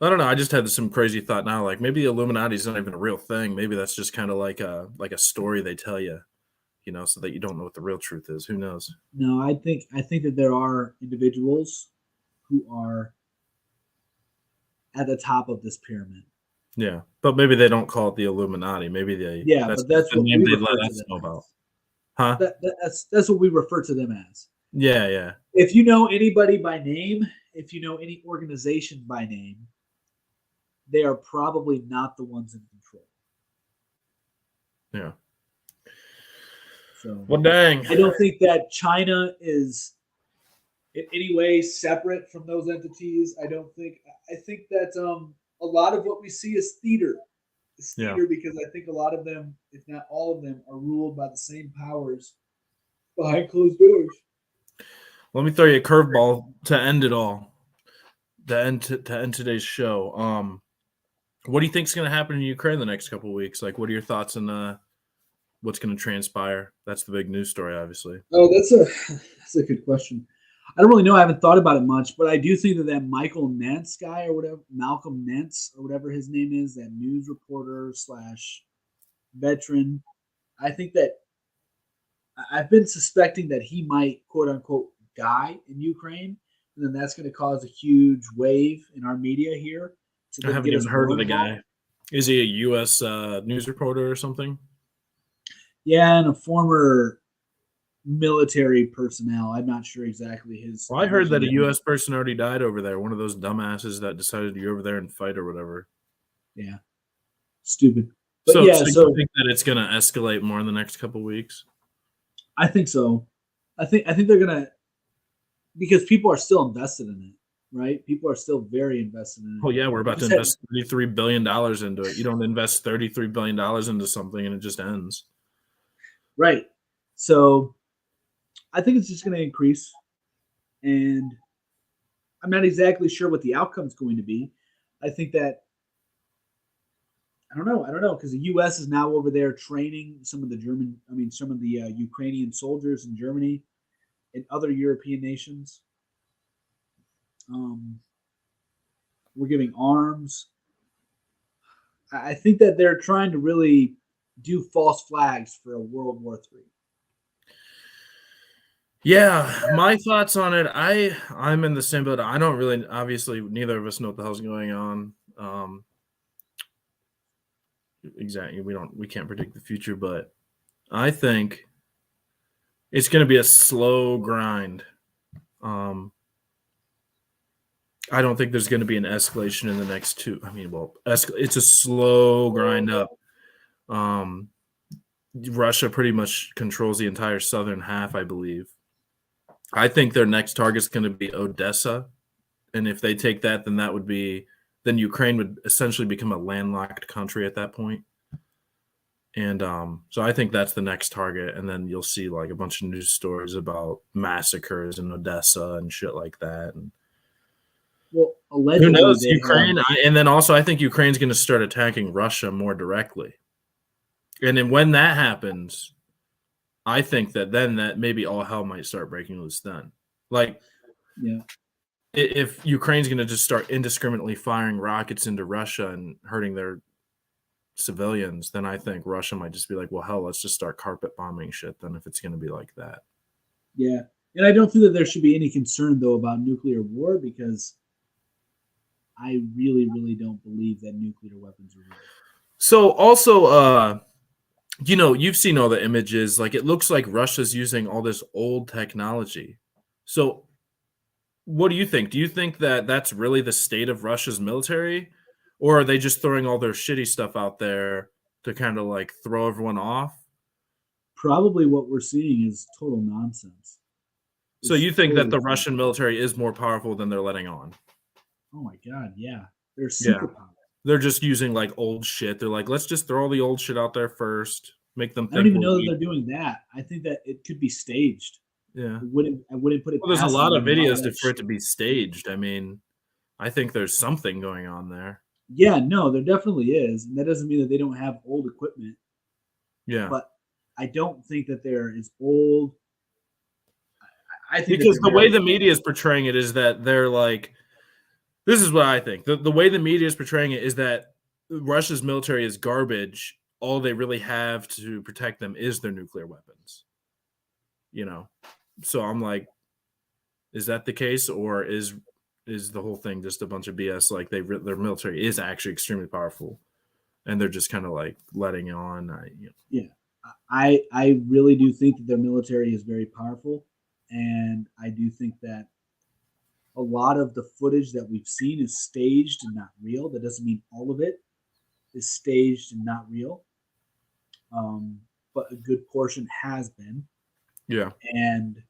I don't know. I just had some crazy thought now, like maybe the Illuminati is not even a real thing. Maybe that's just kind of like a story they tell you, so that you don't know what the real truth is. Who knows? No, I think that there are individuals who are at the top of this pyramid. Yeah, but maybe they don't call it the Illuminati. Maybe Yeah, that's but that's the what name we they refer let to us them know about. as. Huh? That's what we refer to them as. Yeah, yeah. If you know anybody by name, if you know any organization by name, they are probably not the ones in control. Yeah. So Well, dang. I don't think that China is in any way separate from those entities. I think that a lot of what we see is theater. It's Yeah. theater because I think a lot of them, if not all of them, are ruled by the same powers behind closed doors. Let me throw you a curveball to end it all. To end today's show. What do you think is going to happen in Ukraine the next couple of weeks? Like, what are your thoughts on what's going to transpire? That's the big news story, obviously. Oh, that's a good question. I don't really know. I haven't thought about it much, but I do think that Michael Nance guy or whatever, Malcolm Nance or whatever his name is, that news reporter slash veteran. I think that I've been suspecting that he might quote unquote die in Ukraine, and then that's going to cause a huge wave in our media here to I then haven't get even us heard more of the involved. guy. Is he a U.S. News reporter or something? Yeah, and a former military personnel. I'm not sure exactly his. Well, I heard that a U.S. person already died over there. One of those dumbasses that decided to go over there and fight or whatever. Yeah, stupid. But So yeah, you so think that it's going to escalate more in the next couple of weeks? I think so. I think they're gonna, because people are still invested in it, right? People are still very invested in it. Oh yeah, we're about to Just had- invest $33 billion into it. You don't invest $33 billion into something and it just ends. right. So I think it's just going to increase, and I'm not exactly sure what the outcome is going to be. I think that I don't know because the U.S. is now over there training some of the Ukrainian soldiers in Germany and other European nations. Um, we're giving arms. I think that they're trying to really do false flags for a World War III. Yeah, my thoughts on it. I'm in the same boat. I don't really, obviously, neither of us know what the hell's going on. Exactly, we can't predict the future, but I think it's going to be a slow grind. I don't think there's going to be an escalation in the next two. I mean, well, it's a slow grind up. Russia pretty much controls the entire southern half, I believe. I think their next target's going to be Odessa, and if they take that, then Ukraine would essentially become a landlocked country at that point. And so I think that's the next target, and then you'll see like a bunch of news stories about massacres in Odessa and shit like that. And well, allegedly, who knows? Ukraine, and then also I think Ukraine's going to start attacking Russia more directly. And then when that happens, I think that then that maybe all hell might start breaking loose then. Like, yeah, if Ukraine's going to just start indiscriminately firing rockets into Russia and hurting their civilians, then I think Russia might just be like, well, hell, let's just start carpet bombing shit then if it's going to be like that. Yeah. And I don't think that there should be any concern, though, about nuclear war because I really, really don't believe that nuclear weapons are real. So also, you've seen all the images. Like, it looks like Russia's using all this old technology. So what do you think? Do you think that that's really the state of Russia's military? Or are they just throwing all their shitty stuff out there to kind of like throw everyone off? Probably what we're seeing is total nonsense. So you think that the Russian military is more powerful than they're letting on? Oh my God, yeah. They're superpower. They're just using like old shit. They're like, let's just throw all the old shit out there first. Make them think. I don't even know that they're doing that. I think that it could be staged. Yeah. I wouldn't put it. Well, there's a lot of videos for it to be staged. I mean, I think there's something going on there. Yeah, no, there definitely is. And that doesn't mean that they don't have old equipment. Yeah. But I don't think that they're as old. I think because the way the media is portraying it is that they're like, this is what I think. The way the media is portraying it is that Russia's military is garbage. All they really have to protect them is their nuclear weapons. So I'm like, is that the case, or is the whole thing just a bunch of BS? Like their military is actually extremely powerful, and they're just kind of like letting it on. Yeah, I really do think that their military is very powerful, and I do think that a lot of the footage that we've seen is staged and not real. That doesn't mean all of it is staged and not real, but a good portion has been. Yeah, and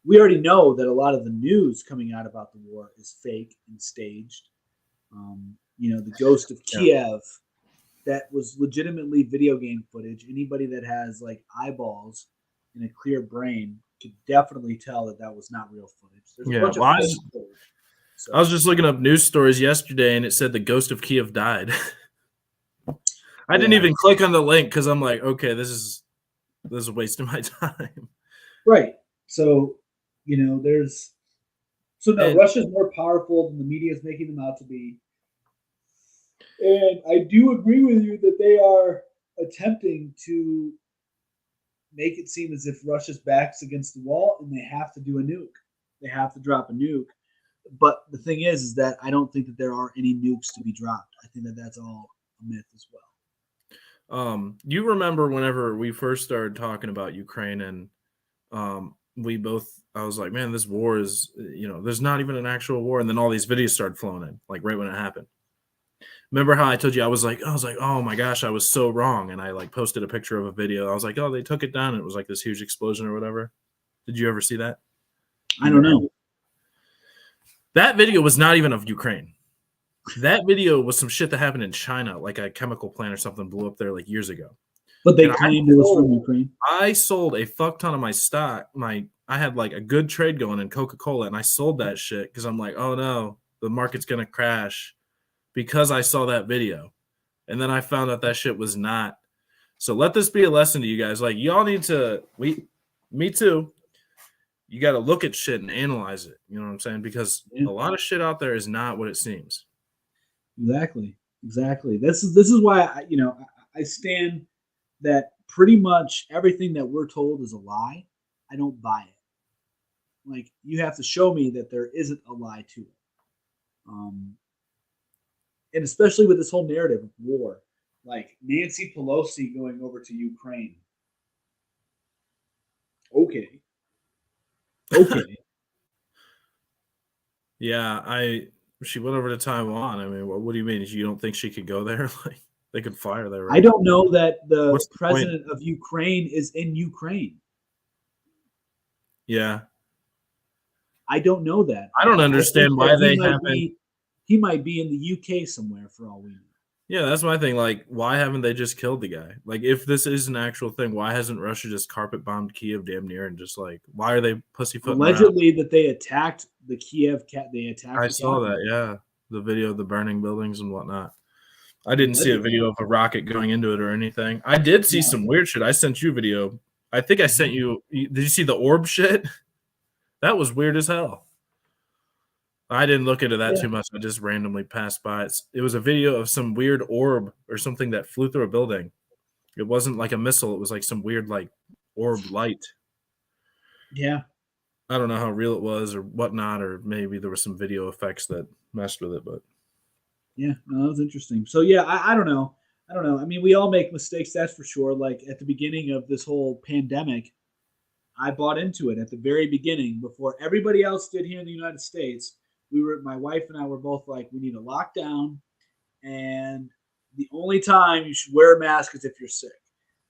we already know that a lot of the news coming out about the war is fake and staged. The Ghost of Kiev, that was legitimately video game footage. Anybody that has like eyeballs and a clear brain could definitely tell that was not real footage. There's a bunch of footage. So, I was just looking up news stories yesterday, and it said the Ghost of Kiev died. I didn't even click on the link because I'm like, okay, this is a waste of my time. Right. So, Russia's more powerful than the media is making them out to be. And I do agree with you that they are attempting to make it seem as if Russia's back's against the wall and they have to do a nuke. They have to drop a nuke. But the thing is that I don't think that there are any nukes to be dropped. I think that that's all a myth as well. You remember whenever we first started talking about Ukraine, and I was like, man, this war is, there's not even an actual war. And then all these videos started flowing in, like right when it happened. Remember how I told you I was like, oh my gosh, I was so wrong. And I like posted a picture of a video. I was like, oh, they took it down. And it was like this huge explosion or whatever. Did you ever see that? I don't know. That video was not even of Ukraine. That video was some shit that happened in China, like a chemical plant or something blew up there like years ago. But they claimed it was from Ukraine. I sold a fuck ton of my stock. I had like a good trade going in Coca-Cola, and I sold that shit because I'm like, oh no, the market's gonna crash because I saw that video. And then I found out that shit was not. So let this be a lesson to you guys. Like, y'all need to, me too. You got to look at shit and analyze it. You know what I'm saying? Because a lot of shit out there is not what it seems. Exactly. This is why I stand that pretty much everything that we're told is a lie. I don't buy it. Like, you have to show me that there isn't a lie to it. And especially with this whole narrative of war, like Nancy Pelosi going over to Ukraine. Okay. Yeah, she went over to Taiwan. I mean, what do you mean? You don't think she could go there? Like, they could fire there. Right? I don't know that the president of Ukraine is in Ukraine. Yeah. I don't know that. I don't understand why they haven't. He might be in the UK somewhere for all we know. Yeah, that's my thing. Like, why haven't they just killed the guy? Like, if this is an actual thing, why hasn't Russia just carpet bombed Kiev damn near and just like, why are they pussyfooting allegedly around? That they attacked the Kiev they attacked. I saw that, yeah, the video of the burning buildings and whatnot. I didn't see a video of a rocket going into it or anything. I did see some weird shit. I sent you a video. I think I sent you. Did you see the orb shit? That was weird as hell. I didn't look into that too much. I just randomly passed by it. It was a video of some weird orb or something that flew through a building. It wasn't like a missile. It was like some weird like orb light. Yeah. I don't know how real it was or whatnot, or maybe there were some video effects that messed with it. But yeah, no, that was interesting. So yeah, I don't know. I mean, we all make mistakes, that's for sure. Like at the beginning of this whole pandemic, I bought into it at the very beginning before everybody else did here in the United States. My wife and I were both like, we need a lockdown, and the only time you should wear a mask is if you're sick.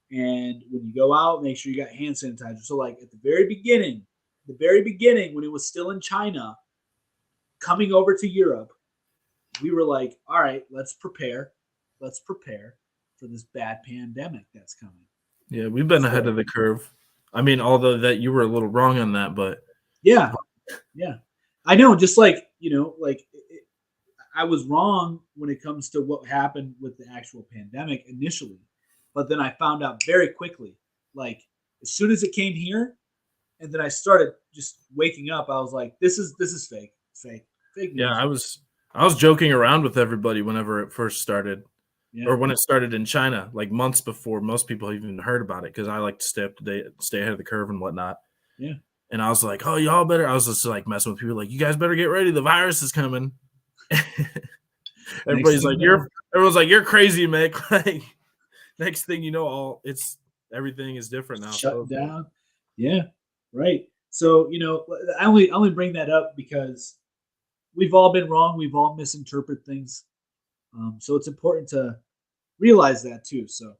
And when you go out, make sure you got hand sanitizer. So like at the very beginning, when it was still in China, coming over to Europe, we were like, all right, let's prepare for this bad pandemic that's coming. Yeah, we've been ahead of the curve. I mean, although that you were a little wrong on that, but yeah. I know, just like, I was wrong when it comes to what happened with the actual pandemic initially, but then I found out very quickly like as soon as it came here, and then I started just waking up, I was like, this is fake news. Yeah, I was joking around with everybody whenever it first started, Yeah. or when it started in China, like months before most people even heard about it, because I like to stay up to date, stay ahead of the curve and whatnot. Yeah. And I was like, oh, y'all better. I was just like messing with people, like, you guys better get ready. The virus is coming. Everybody's like, everyone's like, you're crazy, Mick. Like, next thing you know, everything is different now. Shut down. Yeah, right. So I only bring that up because we've all been wrong. We've all misinterpreted things. So it's important to realize that too. So,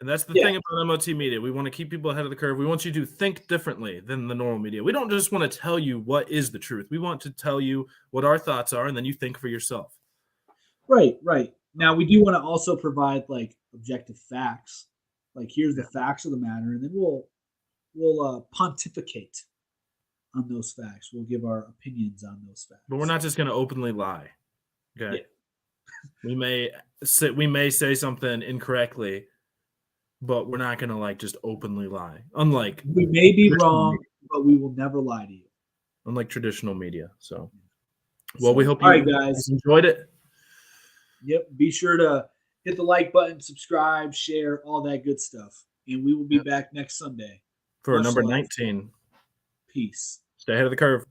and that's the thing about MOT media. We want to keep people ahead of the curve. We want you to think differently than the normal media. We don't just want to tell you what is the truth. We want to tell you what our thoughts are, and then you think for yourself. Right. Now we do want to also provide like objective facts. Like here's the facts of the matter, and then we'll pontificate on those facts. We'll give our opinions on those facts. But we're not just going to openly lie. Okay. Yeah. We may say something incorrectly, but we're not going to like just openly lie. Unlike we may be wrong, but we will never lie to you. Unlike traditional media. So we hope you guys enjoyed it. Yep. Be sure to hit the like button, subscribe, share, all that good stuff. And we will be back next Sunday for number 19. Peace. Stay ahead of the curve.